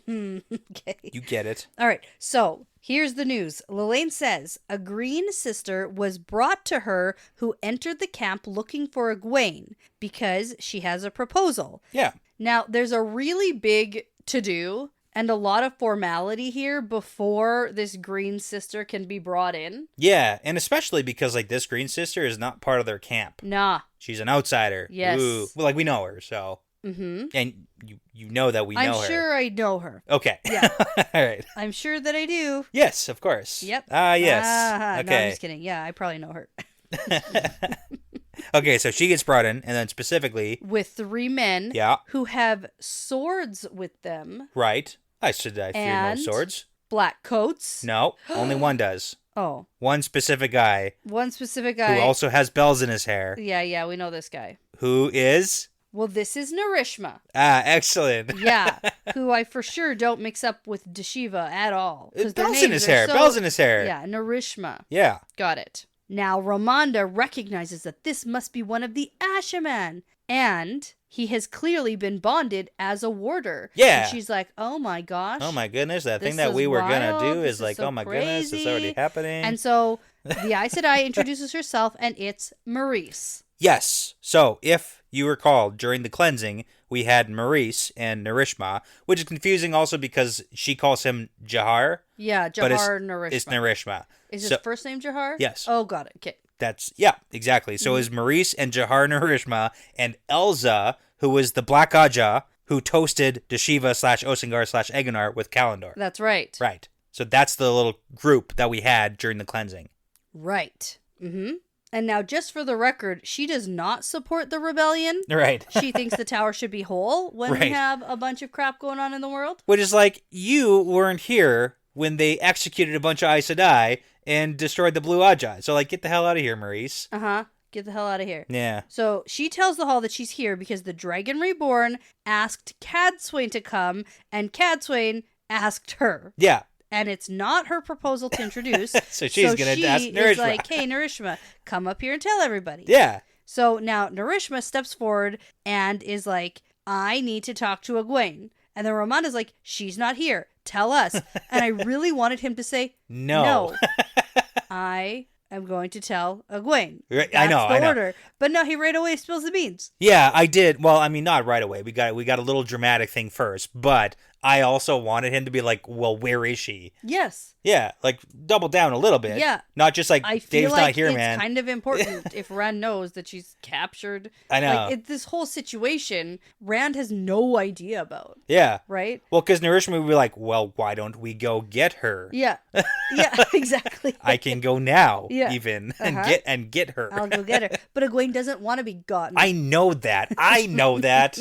Okay. You get it. All right. So here's the news. Lelaine says a green sister was brought to her who entered the camp looking for Egwene because she has a proposal. Yeah. Now, there's a really big to-do and a lot of formality here before this green sister can be brought in. Yeah, and especially because like this green sister is not part of their camp. Nah. She's an outsider. Yes. Ooh. Well, like we know her, so. And you know that we know her. I'm sure I know her. Okay. Yeah. All right. I'm sure that I do. Yes, of course. Yep. Yes. Okay. No, I'm Okay. just kidding. Yeah, I probably know her. Okay, so she gets brought in, and then specifically With 3 men Yeah. who have swords with them. Right. I fear no And- swords. Black coats. No, only one does. Oh. One specific guy One specific guy. who also has bells in his hair. Yeah, we know this guy. Who is? Well, this is Narishma. Ah, excellent. Yeah, who I for sure don't mix up with Deshiva at all. 'cause their Bells in names his are hair. so- Bells in his hair. Yeah, Narishma. Yeah. Got it. Now, Ramonda recognizes that this must be one of the Ashaman, and he has clearly been bonded as a warder. Yeah. And she's like, oh my gosh. Oh my goodness, that This thing that is we were gonna wild. do This is like, so oh my goodness, it's already crazy. happening. And so the Aes Sedai introduces herself, and it's Maurice. Yes. So, if you recall, during the cleansing, we had Maurice and Narishma, which is confusing also because she calls him Jahar, Yeah, but Jahar Narishma. it's Narishma. Is his So- first name Jahar? Yes. Oh, got it. Okay. Yeah, exactly. So is Maurice and Jahar Narishma and Elza, who was the Black Aja who toasted Deshiva / Osingar / Eganar with Kalendor. That's right. Right. So that's the little group that we had during the cleansing. Right. Mm-hmm. And now, just for the record, she does not support the rebellion. Right. She thinks the tower should be whole when we Right. have a bunch of crap going on in the world. Which is like, you weren't here when they executed a bunch of Aes Sedai and destroyed the Blue Aja. So, like, get the hell out of here, Maurice. Uh-huh. Get the hell out of here. Yeah. So she tells the hall that she's here because the Dragon Reborn asked Cadswain to come, and Cadswain asked her. Yeah. And it's not her proposal to introduce. So she's gonna ask she Narishma. is like, hey, Narishma, come up here and tell everybody. Yeah. So now Narishma steps forward and is like, I need to talk to Egwene. And then Ramonda's like, she's not here. Tell us. And I really wanted him to say, No. I am going to tell Egwene. Right, That's I know. order. But no, he right away spills the beans. Yeah, I did. Well, I mean, not right away. We got a little dramatic thing first, but I also wanted him to be like, well, where is she? Yes. Yeah, like double down a little bit. Yeah. Not just like, I feel Dave's like not here, it's man. kind of important if Rand knows that she's captured. I know. Like, this whole situation, Rand has no idea about. Yeah. Right? Well, because Narishma would be like, well, why don't we go get her? Yeah. Yeah, exactly. I can go now, Yeah. even, Uh-huh. and get her. I'll go get her. But Egwene doesn't want to be gotten. I know that.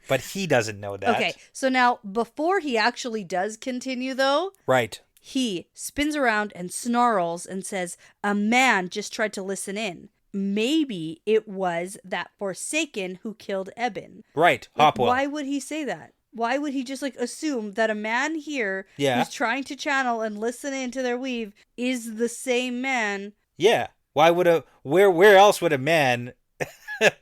But he doesn't know that. Okay, so now, before he actually does continue, though, Right. he spins around and snarls and says, a man just tried to listen in. Maybe it was that Forsaken who killed Eben. Right. Like, Hopwell. why would he say that? Why would he just, like, assume that a man here who's trying to channel and listen into their weave is the same man? Yeah. Why would where else would a man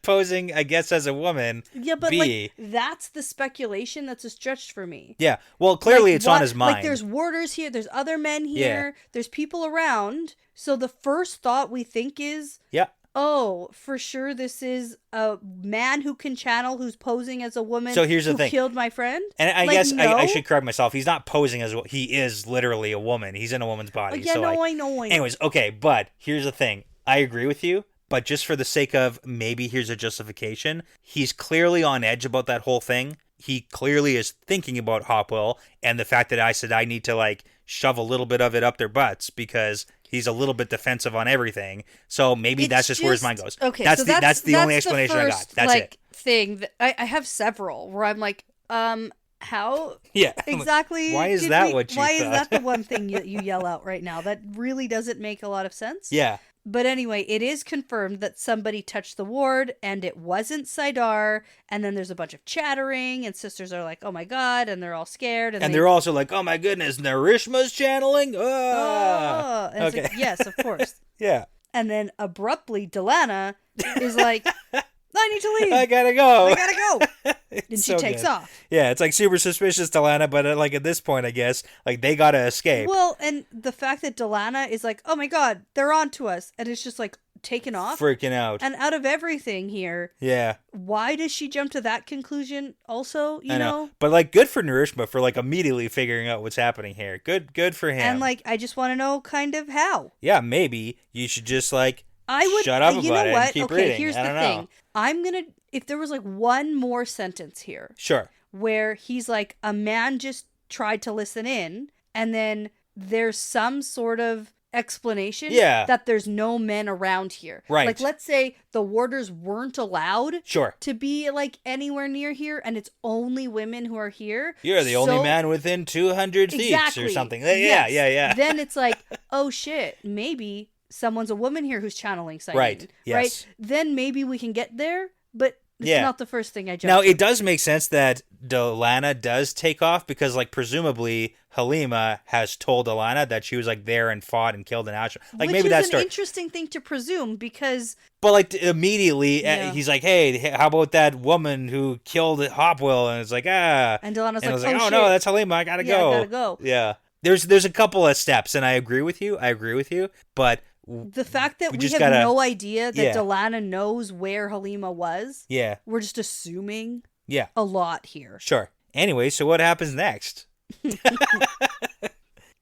posing, I guess, as a woman but be? like, that's the speculation that's a stretch for me. Yeah. Well, clearly Like, it's on his mind. Like, there's warders here, there's other men here, there's people around. So the first thought we think is, Yeah. oh, for sure this is a man who can channel, who's posing as a woman. So here's the who thing. Killed my friend. And I Like, guess no? I should correct myself. He's not posing as he is literally a woman. He's in a woman's body. Yeah, so no, like, I know. Anyways, okay, but here's the thing. I agree with you, but just for the sake of maybe here's a justification, he's clearly on edge about that whole thing. He clearly is thinking about Hopwell and the fact that I said I need to like shove a little bit of it up their butts because he's a little bit defensive on everything. So maybe that's just where his mind goes. Okay, that's so that's the only explanation the I first, got. That's like, it. Thing that I have several where I'm like, how Yeah. exactly? Why is did that we- what you Why is thought? that the one thing you yell out right now? That really doesn't make a lot of sense. Yeah. But anyway, it is confirmed that somebody touched the ward and it wasn't Saidar. And then there's a bunch of chattering and sisters are like, oh my God. And they're all scared. And they're also like, oh my goodness, Narishma's channeling? oh. And Okay. it's like, yes, of course. Yeah. And then abruptly, Delana is like, I need to leave. I gotta go. I gotta go. And she so takes good. off. Yeah, it's like super suspicious, Delana, but like at this point, I guess, like they gotta escape. Well, and the fact that Delana is like, oh my God, they're on to us. And it's just like taken off. Freaking out. And out of everything here, Yeah. why does she jump to that conclusion also, you I know? But like good for Narishma for like immediately figuring out what's happening here. Good for him. And like, I just want to know kind of how. yeah, maybe you should just like I would shut up you about know it what? and keep okay, reading. here's I the don't thing. know. I'm gonna if there was like one more sentence here Sure. where he's like, a man just tried to listen in, and then there's some sort of explanation that there's no men around here. Right. Like, let's say the warders weren't allowed Sure. to be like anywhere near here, and it's only women who are here. You're the only man within 200 feet Exactly. or something. Yes. Yeah. Then it's like, oh shit, maybe someone's a woman here who's channeling sighting. Right. Yes. Right. Then maybe we can get there, but it's not the first thing I jumped Now, to. it does make sense that Delana does take off because, like, presumably Halima has told Delana that she was, like, there and fought and killed an Ashram. Like, Which maybe is that's an interesting thing to presume because... But, like, immediately, Yeah. he's like, hey, how about that woman who killed Hopwell? And it's like, And Delana's And I was like, like, oh, oh, shit. no, that's Halima. I gotta go. I gotta go. Yeah. There's a couple of steps, and I agree with you. But... The fact that we just have gotta- no idea that Yeah. Delana knows where Halima was, Yeah. we're just assuming Yeah. a lot here. Sure. Anyway, so what happens next?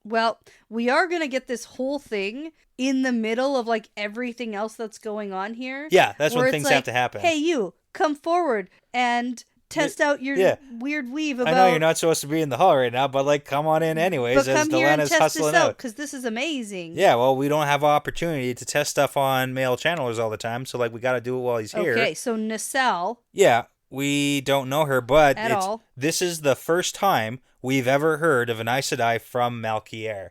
Well, we are going to get this whole thing in the middle of like everything else that's going on here. Yeah, that's where when it's things like, have to happen. Hey, you, come forward and test out your Yeah. weird weave about... I know you're not supposed to be in the hall right now, but like, come on in anyways, but as come here and Delana's test hustling this out, out. because this is amazing. Yeah, well, we don't have opportunity to test stuff on male channelers all the time, so like, we got to do it while he's here. Okay, so Nacelle... Yeah, we don't know her, but At all. This is the first time we've ever heard of an Aes Sedai from Malkier,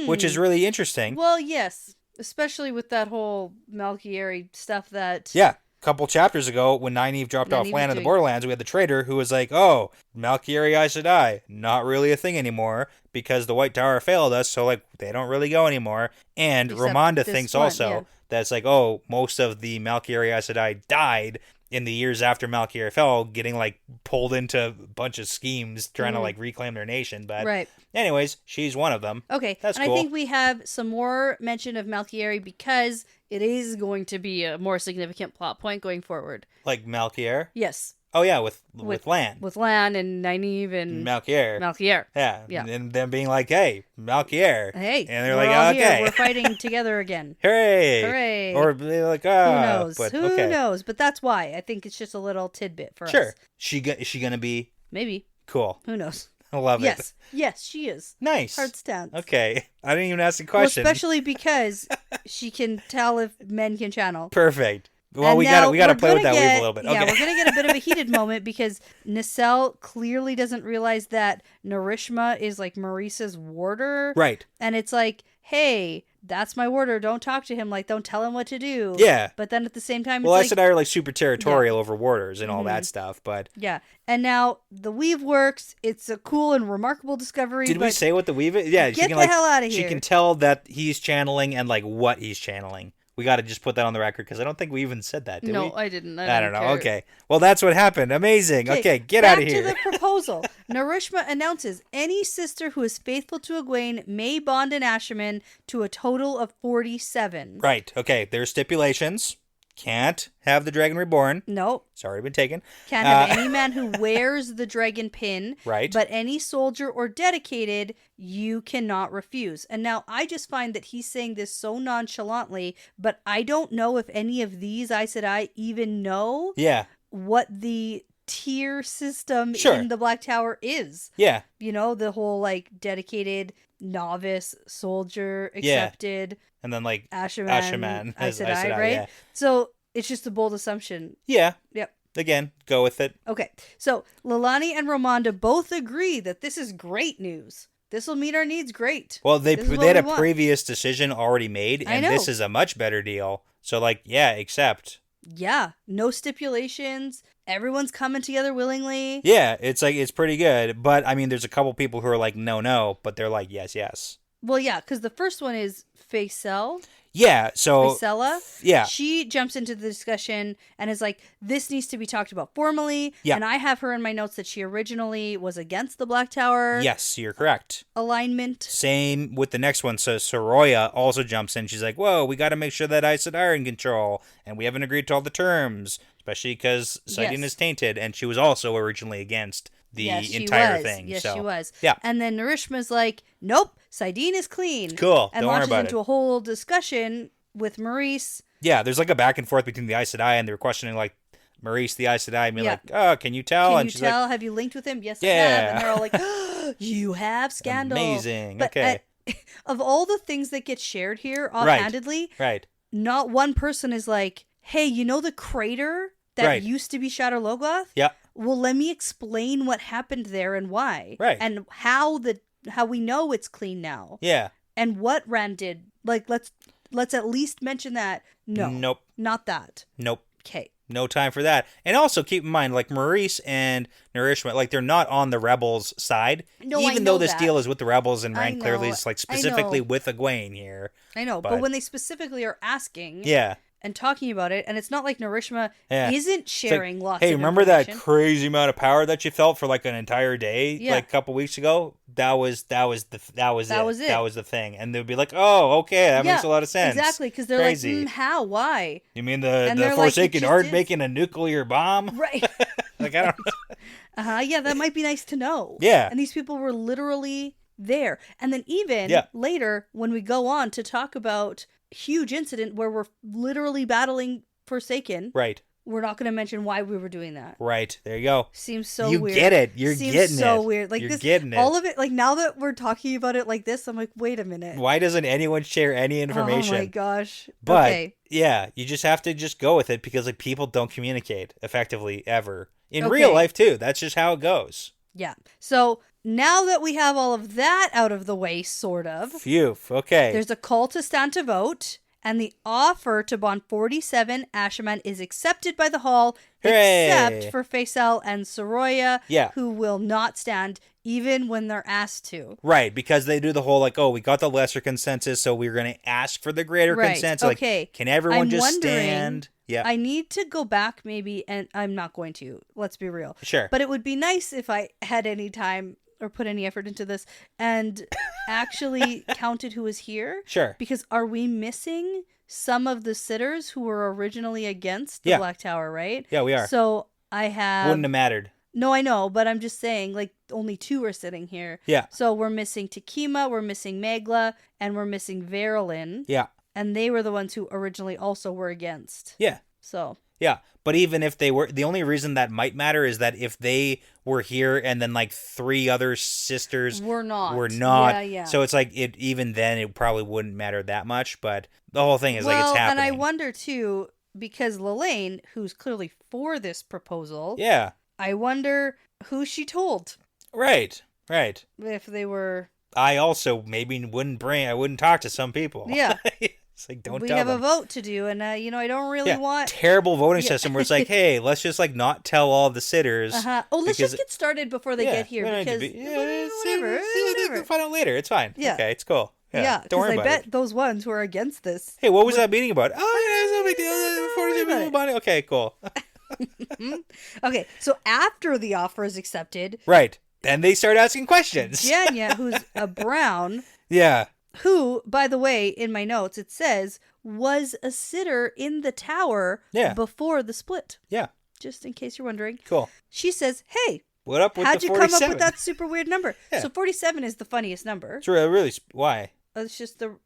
which is really interesting. Well, yes, especially with that whole Malkieri stuff that... Yeah. Couple chapters ago, when Nynaeve dropped off Nynaeve land in the doing- Borderlands, we had the trader who was like, oh, Malkieri Aes Sedai, not really a thing anymore because the White Tower failed us, so like they don't really go anymore. And Except Ramonda this thinks one, also yeah. that it's like, oh, most of the Malkieri Aes Sedai died in the years after McGuire fell, getting like pulled into a bunch of schemes trying to like reclaim their nation. But Right. anyways, she's one of them. Okay. That's and cool. I think we have some more mention of McGuire because it is going to be a more significant plot point going forward. Like McGuire? Yes. Oh yeah, with Lan. With Lan and Nynaeve and McGuire. McGuire. Yeah. And them being like, hey, McGuire. Hey. And they're we're like, all okay. Here. We're fighting together again. Hooray. Hooray. Or they're like, ah. Who knows? But, Who okay. knows? But that's why. I think it's just a little tidbit for us. Sure. Is she going to be? Maybe. Cool. Who knows? I love Yes. it. Yes, she is. Nice. Hard stance. Okay. I didn't even ask the Well, question. especially because she can tell if men can channel. Perfect. Well, And we now got to we're play with gonna that weave a get- little bit. Yeah, Okay. we're going to get a bit of a heated moment because Nacelle clearly doesn't realize that Narishma is like Maurice's warder. Right. And it's like, hey, that's my warder. Don't talk to him. Like, don't tell him what to do. Yeah. But then at the same time, Well, I it's said like, I are like super territorial over warders and all that stuff, but yeah. And now the weave works. It's a cool and remarkable discovery. did but we say what the weave is? Yeah, Get the hell out of She here. can tell that he's channeling and like what he's channeling. We got to just put that on the record because I don't think we even said that, did we? No, I didn't. I don't know. care. Okay. Well, that's what happened. Amazing. Okay, get back out of here. to the proposal. Narishma announces any sister who is faithful to Egwene may bond an Asherman to a total of 47. Right. Okay. There's stipulations. Can't have the dragon reborn. Nope. It's already been taken. Can't have any man who wears the dragon pin. Right. But any soldier or dedicated, you cannot refuse. And now I just find that he's saying this so nonchalantly, but I don't know if any of these Aes Sedai even know Yeah. what the tier system Sure. in the Black Tower is. Yeah. You know, the whole like dedicated novice soldier accepted And then like Asherman as Aes Aes Sedai, Sedai, right? yeah. So it's just a bold assumption. Yeah. Yep. Again, go with it. Okay. So Lilani and Ramonda both agree that this is great news. This will meet our needs great. Well, they This is what had a we want. previous decision already made, I and know. this is a much better deal. So, like, yeah, accept. Yeah. No stipulations. Everyone's coming together willingly. Yeah, it's like it's pretty good. But I mean, there's a couple people who are like, no, but they're like, yes. Well, yeah, because the first one is Faisal. Yeah. So Faisella. yeah. She jumps into the discussion and is like, this needs to be talked about formally. Yeah. And I have her in my notes that she originally was against the Black Tower Yes, you're correct. alignment. Same with the next one. So Soroya also jumps in. She's like, whoa, we got to make sure that Aes Sedai are in control, and we haven't agreed to all the terms, especially because Sidene Yes. is tainted, and she was also originally against the Yes, she entire was. thing. Yes, so, she was. Yeah. And then Narishma's like, nope, Sidene is clean. Cool. And Don't worry launches about into it. a whole discussion with Maurice. Yeah, there's like a back and forth between the Aes Sedai, and they were questioning like Maurice, the Aes Sedai, and being Yeah. like, oh, can you tell? Can and you she's tell? like, Have you linked with him? Yes, I Yeah. have. And they're all like, you have scandal. Amazing. But Okay. of all the things that get shared here offhandedly, right. not one person is like, hey, you know the crater that Right. used to be Shadow Logoth? Yeah. Well, let me explain what happened there and why. Right. And how we know it's clean now. Yeah. And what Rand did. Like, let's at least mention that. No. Nope. Not that. Nope. Okay. No time for that. And also keep in mind, like Maurice and Narishma, like they're not on the rebels' side. No, I even know though this that. deal is with the rebels and I Rand clearly know. is like I know. specifically with Egwene here. I know. But But- when they specifically are asking Yeah. and talking about it, and it's not like Narishma Yeah. isn't It's sharing like, lots hey, of remember that information. crazy amount of power that you felt for like an entire day, Yeah. like a couple weeks ago? That was it. That was the thing. And they'd be like, oh, okay, that makes a lot of sense. Exactly, because they're Crazy. like, how? Why? You mean And the they're like, it Forsaken just aren't is. making a nuclear bomb? Right. Like, I don't. Yeah, that might be nice to know. Yeah. And these people were literally there. And then even Yeah. later, when we go on to talk about huge incident where we're literally battling Forsaken, Right. we're not going to mention why we were doing that. Right. There you go. Seems so You weird. get it. You're Seems getting so it. weird. Like You're this, getting it. all of it. Like now that we're talking about it like this, I'm like, wait a minute. Why doesn't anyone share any information? Oh my gosh. But okay. yeah, you just have to just go with it because like people don't communicate effectively ever in Okay. real life too. That's just how it goes. Yeah. So now that we have all of that out of the way, sort of, Phew. Okay. there's a call to stand to vote, and the offer to bond 47 Asherman is accepted by the Hall, Hooray! except for Faisal and Soroya, Yeah. who will not stand even when they're asked to. Right, because they do the whole like, oh, we got the lesser consensus, so we're going to ask for the greater consensus. Okay. Like, can everyone I'm just wondering, stand? Yeah. I need to go back maybe, and I'm not going to. Let's be real. Sure. But it would be nice if I had any time or put any effort into this and actually counted who was here. Sure. Because are we missing some of the sitters who were originally against the Black Tower, right? Yeah, we are. So I have... Wouldn't have mattered. No, I know, but I'm just saying, like, only 2 are sitting here. Yeah. So we're missing Takima, we're missing Megla, and we're missing Verilyn. Yeah. And they were the ones who originally also were against. Yeah. So. Yeah. But even if they were, the only reason that might matter is that if they were here and then like 3 other sisters were not. Yeah. So it's like, even then it probably wouldn't matter that much. But the whole thing is like it's happening. And I wonder too, because Lelaine, who's clearly for this proposal. Yeah. I wonder who she told. Right. If they were... I also maybe I wouldn't talk to some people. Yeah. It's like, don't tell them. We have a vote to do, and, I don't really want... Terrible voting system where it's like, hey, let's just, like, not tell all the sitters. Uh-huh. Oh, let's just get started before they get here, because... Whatever. Find out later. It's fine. Yeah. Okay, it's cool. Yeah, don't worry because about I bet those ones who are against this... Hey, what was that meeting about? Oh, yeah, it's no big deal. 47 people bonding. Okay, cool. Okay, so after the offer is accepted... Right. Then they start asking questions. Janya, who's a Brown... Yeah. Who, by the way, in my notes, it says, was a sitter in the tower before the split. Yeah. Just in case you're wondering. Cool. She says, hey, what up with how'd the you 47? come up with that super weird number? Yeah. So 47 is the funniest number. It's really, why? It's just a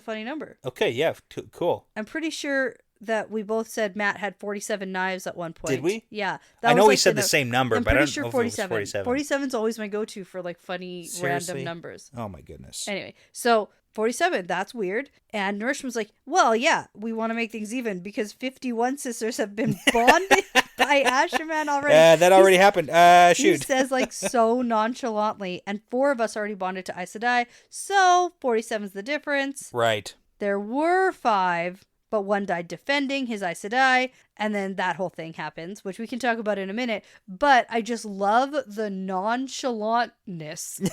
funny number. Okay, yeah, cool. I'm pretty sure that we both said Matt had 47 knives at one point. Did we? Yeah. I know we said the same number, but I don't know if it was 47. 47 is always my go-to for like funny random numbers. Oh my goodness. Anyway, so 47, that's weird. And Norishma's like, well, yeah, we want to make things even because 51 sisters have been bonded by Asherman already. That already happened. Shoot. He says like so nonchalantly, and 4 of us already bonded to Aes Sedai, so 47's the difference. Right. There were 5, but 1 died defending his Aes Sedai, and then that whole thing happens, which we can talk about in a minute. But I just love the nonchalantness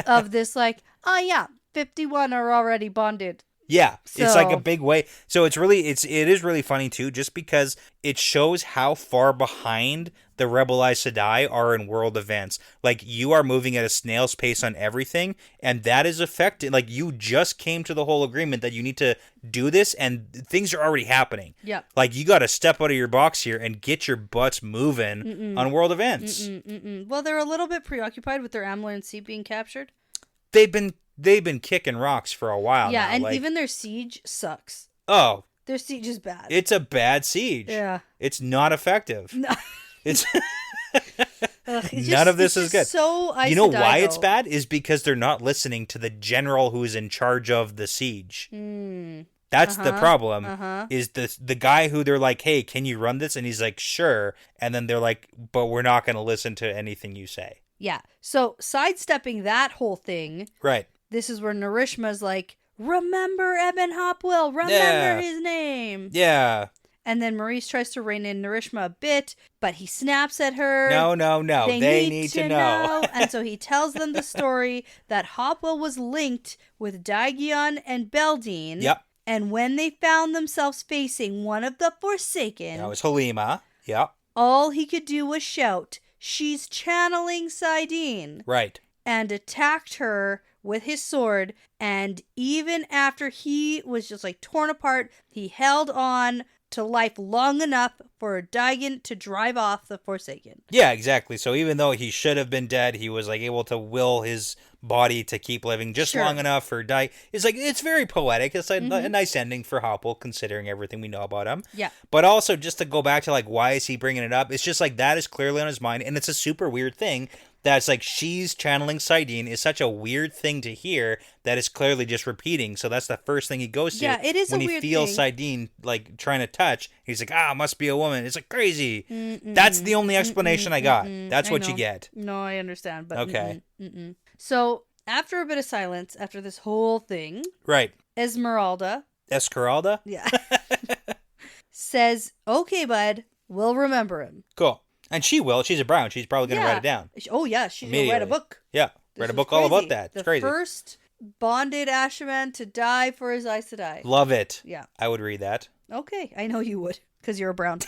of this, like, oh yeah, 51 are already bonded. Yeah, it's like a big way. So it is really funny too, just because it shows how far behind the Rebel Aes Sedai are in world events. Like, you are moving at a snail's pace on everything, and that is affected. Like, you just came to the whole agreement that you need to do this, and things are already happening. Yeah. Like, you got to step out of your box here and get your butts moving on world events. Well, they're a little bit preoccupied with their Amlin seat being captured. They've been kicking rocks for a while now. Yeah, and even their siege sucks. Oh. Their siege is bad. It's a bad siege. Yeah. It's not effective. No. It's none of this is good. So you know why it's bad? Is because they're not listening to the general who is in charge of the siege. That's the problem. Is the guy who they're like, hey, can you run this? And he's like, sure. And then they're like, but we're not going to listen to anything you say. Yeah. So sidestepping that whole thing. Right. This is where Narishma's like, remember Eben Hopwell. Remember his name. Yeah. And then Maurice tries to rein in Narishma a bit, but he snaps at her. No. They need to know. And so he tells them the story that Hopwell was linked with Dagion and Beldine. Yep. And when they found themselves facing one of the Forsaken. That was Halima. Yep. All he could do was shout, she's channeling Saidin. Right. And attacked her with his sword. And even after he was just like torn apart, he held on to life long enough for Dagon to drive off the Forsaken. Yeah, exactly. So even though he should have been dead, he was like able to will his body to keep living just long enough for It's like, it's very poetic. It's like a nice ending for Hopwell, considering everything we know about him. Yeah. But also, just to go back to like, why is he bringing it up? It's just like, that is clearly on his mind, and it's a super weird thing. That's like, she's channeling Saidin is such a weird thing to hear that is clearly just repeating. So that's the first thing he goes to. Yeah, it is when a weird he feels thing. Saidin like trying to touch. He's like, must be a woman. It's like crazy. That's the only explanation I got. That's what you get. No, I understand. But okay. So after a bit of silence, after this whole thing, right? Esmeralda, yeah, says, "Okay, bud, we'll remember him." Cool. And she will. She's a Brown. She's probably going to write it down. Oh, yeah. She's going to write a book. Yeah. Write a book all about that. It's crazy. The first bonded Asherman to die for his Aes Sedai. Love it. Yeah. I would read that. Okay. I know you would, because you're a Brown.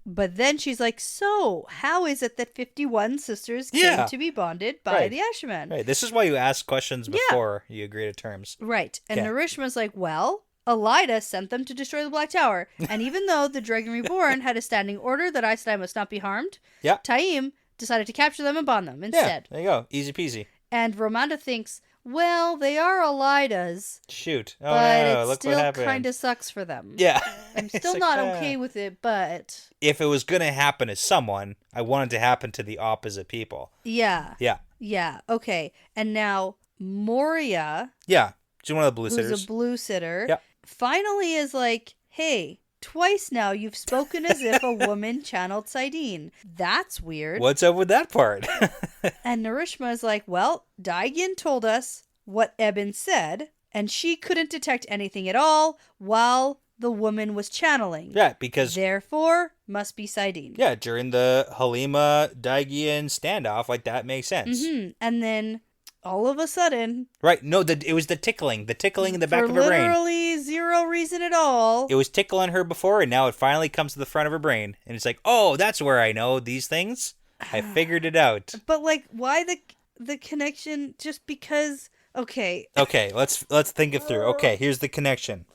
But then she's like, so, how is it that 51 sisters came to be bonded by the Asherman? Right. This is why you ask questions before you agree to terms. Right. And Narishma's like, well, Elida sent them to destroy the Black Tower. And even though the Dragon Reborn had a standing order that Aes Sedai must not be harmed, Taim decided to capture them and bond them instead. Yeah, there you go. Easy peasy. And Romanda thinks, well, they are Elida's. Shoot. Oh, but no. it Look still what happened. kind of sucks for them. Yeah. I'm still not okay with it, but... If it was going to happen to someone, I want it to happen to the opposite people. Yeah. Yeah. Yeah, okay. And now, Moria... Yeah. She's one of the blue sitters. Who's a blue sitter. Yep. Finally is like, hey... Twice now you've spoken as if a woman channeled Saidin. That's weird. What's up with that part? And Narishma is like, well, Daigen told us what Eben said, and she couldn't detect anything at all while the woman was channeling. Yeah, because... Therefore, must be Saidin. Yeah, during the Halima-Daigian standoff, like, that makes sense. Mm-hmm. And then... all of a sudden... Right, no, it was the tickling in the back of her brain. For literally zero reason at all. It was tickling her before, and now it finally comes to the front of her brain. And it's like, oh, that's where I know these things. I figured it out. But, like, why the connection? Just because... Okay. Okay, let's think it through. Okay, here's the connection.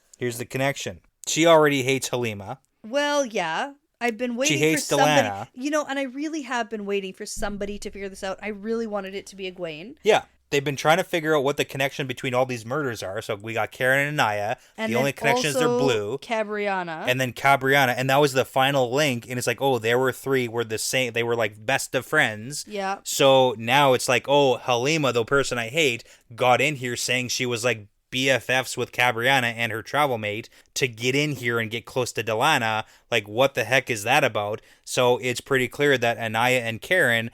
She already hates Halima. Well, yeah. I've been waiting she hates for somebody... Delana. You know, and I really have been waiting for somebody to figure this out. I really wanted it to be Egwene. Yeah. They've been trying to figure out what the connection between all these murders are. So we got Karen and Anaya. And the only connection is they're blue. Cabriana. And then Cabriana. And that was the final link. And it's like, oh, there were three were the same. They were like best of friends. Yeah. So now it's like, oh, Halima, the person I hate, got in here saying she was like BFFs with Cabriana and her travel mate to get in here and get close to Delana. Like, what the heck is that about? So it's pretty clear that Anaya and Kyron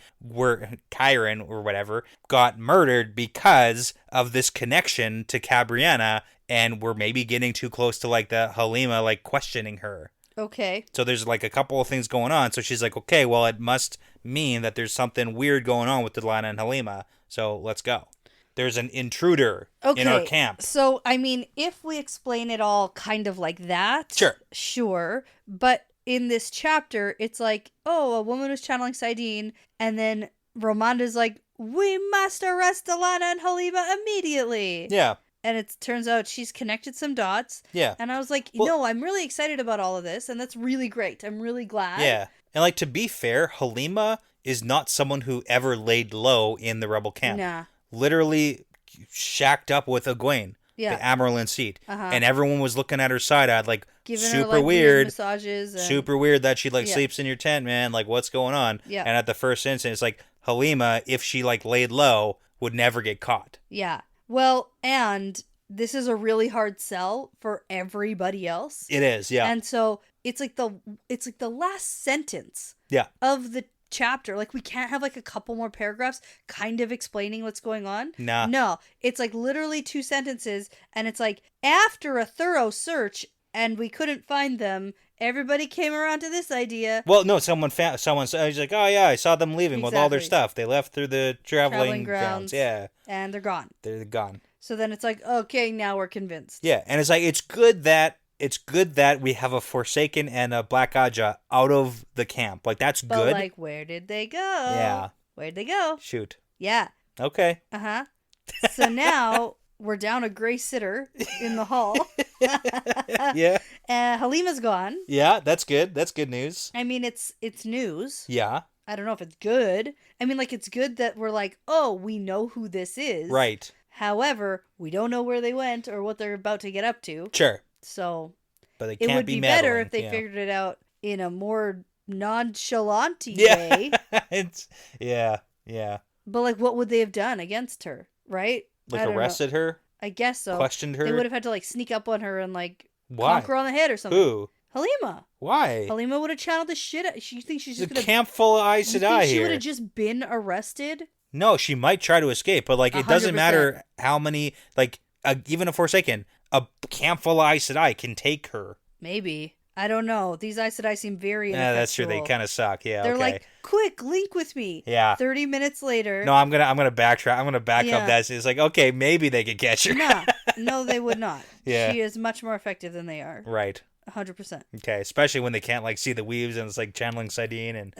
or whatever, got murdered because of this connection to Cabriana, and we're maybe getting too close to like the Halima, like questioning her. Okay. So there's like a couple of things going on. So she's like, okay, well, it must mean that there's something weird going on with Delana and Halima. So let's go. There's an intruder in our camp. So, I mean, if we explain it all kind of like that, sure. But in this chapter, it's like, oh, a woman was channeling Saidin, and then Romanda's like, we must arrest Delana and Halima immediately. Yeah. And it turns out she's connected some dots. Yeah. And I was like, no, I'm really excited about all of this, and that's really great. I'm really glad. Yeah. And like, to be fair, Halima is not someone who ever laid low in the rebel camp. Nah. Literally shacked up with Egwene, the Amarylline seat. And everyone was looking at her side-eyed, like, giving super her, like, weird massages. And... super weird that she, like, sleeps in your tent, man. Like, what's going on? Yeah. And at the first instance, it's like, Halima, if she, like, laid low, would never get caught. Yeah. Well, and this is a really hard sell for everybody else. It is, yeah. And so it's like the last sentence of the chapter. Like, we can't have like a couple more paragraphs kind of explaining what's going on. No, it's like literally 2 sentences, and it's like, after a thorough search and we couldn't find them, everybody came around to this idea. Well, no, someone he's like, oh yeah, I saw them leaving with all their stuff. They left through the traveling grounds. Yeah. And they're gone. They're gone. So then it's like, okay, now we're convinced. Yeah, and it's like, it's good that we have a Forsaken and a Black Aja out of the camp. Like, that's good. But, like, where did they go? Yeah. Where'd they go? Shoot. Yeah. Okay. Uh-huh. So now we're down a gray sitter in the hall. Yeah. Halima's gone. Yeah, that's good. That's good news. I mean, it's news. Yeah. I don't know if it's good. I mean, like, it's good that we're like, oh, we know who this is. Right. However, we don't know where they went or what they're about to get up to. Sure. So, but they can't it would be better if they figured it out in a more nonchalant way. Yeah. But, like, what would they have done against her, right? Like, arrested her? I guess so. Questioned her? They would have had to, like, sneak up on her and, like, conk her on the head or something. Who? Halima. Why? Halima would have channeled the shit out. She thinks she's just gonna... camp full of Aes Sedai here. She would have just been arrested? No, she might try to escape, but, like, it 100%. Doesn't matter how many, like, even a Forsaken, a camp full of Aes Sedai can take her. Maybe. I don't know. These Aes Sedai seem very Yeah, that's true. They ineffectual. kind of suck. Yeah, They're okay. like, quick, link with me. Yeah. 30 minutes later. No, I'm gonna backtrack. I'm gonna back Yeah. up that. It's like, okay, maybe they could catch her. No, they would not. Yeah. She is much more effective than they are. Right. 100%. Okay, especially when they can't like see the weaves and it's like channeling Sidene and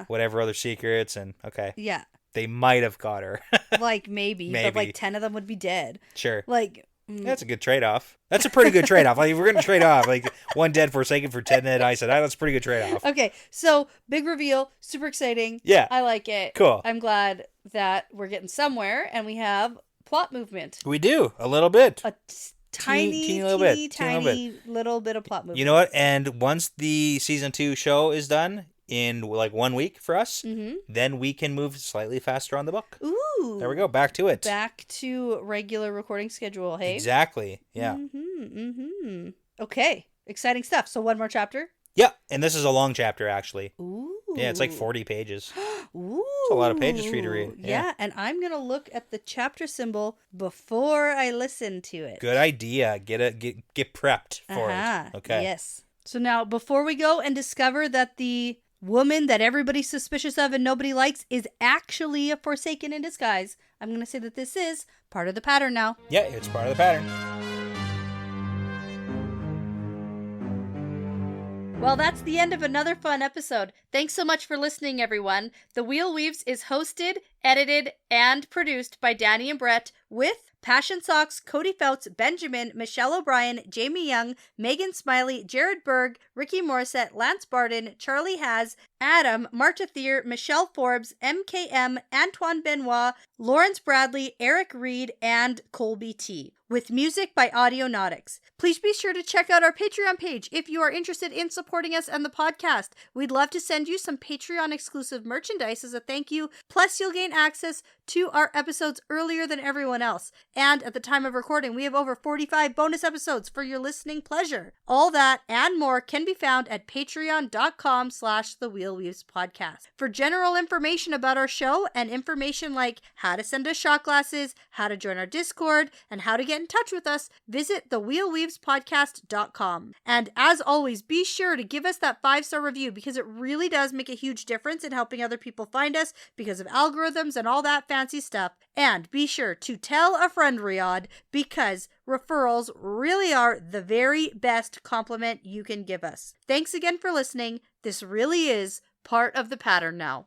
whatever other secrets and okay. Yeah. They might have caught her. Like maybe, but like 10 of them would be dead. Sure. Like that's a good trade-off. That's a pretty good trade-off. Like if we're gonna trade off like one dead Forsaken for 10 dead Aes Sedai, that's a pretty good trade-off. Okay, so big reveal, super exciting. Yeah. I like it. Cool. I'm glad that we're getting somewhere and we have plot movement. We do a little bit. A tiny little bit of plot movement. You know what? And once the season 2 show is done in like 1 week for us, then we can move slightly faster on the book. Ooh. There we go. Back to it. Back to regular recording schedule, hey? Exactly. Yeah. Okay. Exciting stuff. So one more chapter? Yeah. And this is a long chapter, actually. Ooh. Yeah, it's like 40 pages. Ooh. It's a lot of pages for you to read. Yeah, and I'm going to look at the chapter symbol before I listen to it. Good idea. Get prepped for it. Okay. Yes. So now, before we go and discover that the woman that everybody's suspicious of and nobody likes is actually a Forsaken in disguise, I'm going to say that this is part of the pattern now. Yeah, it's part of the pattern. Well, that's the end of another fun episode. Thanks so much for listening, everyone. The Wheel Weaves is hosted, edited, and produced by Dani and Brett with Passion Socks, Cody Fouts, Benjamin, Michelle O'Brien, Jamie Young, Megan Smiley, Jared Berg, Ricky Morissette, Lance Barden, Charlie Haz, Adam, Marta Thier, Michelle Forbes, MKM, Antoine Benoit, Lawrence Bradley, Eric Reed, and KoD Ch, with music by Audionautics. Please be sure to check out our Patreon page if you are interested in supporting us and the podcast. We'd love to send you some Patreon exclusive merchandise as a thank you, plus you'll gain access to our episodes earlier than everyone else. And at the time of recording, we have over 45 bonus episodes for your listening pleasure. All that and more can be found at patreon.com/thewheelweavespodcast. For general information about our show and information like how to send us shot glasses, how to join our Discord, and how to get in touch with us, visit thewheelweavespodcast.com. And as always, be sure to give us that 5-star review because it really does make a huge difference in helping other people find us because of algorithms and all that fancy stuff. And be sure to tell a friend, Riyadh, because referrals really are the very best compliment you can give us. Thanks again for listening. This really is part of the pattern now.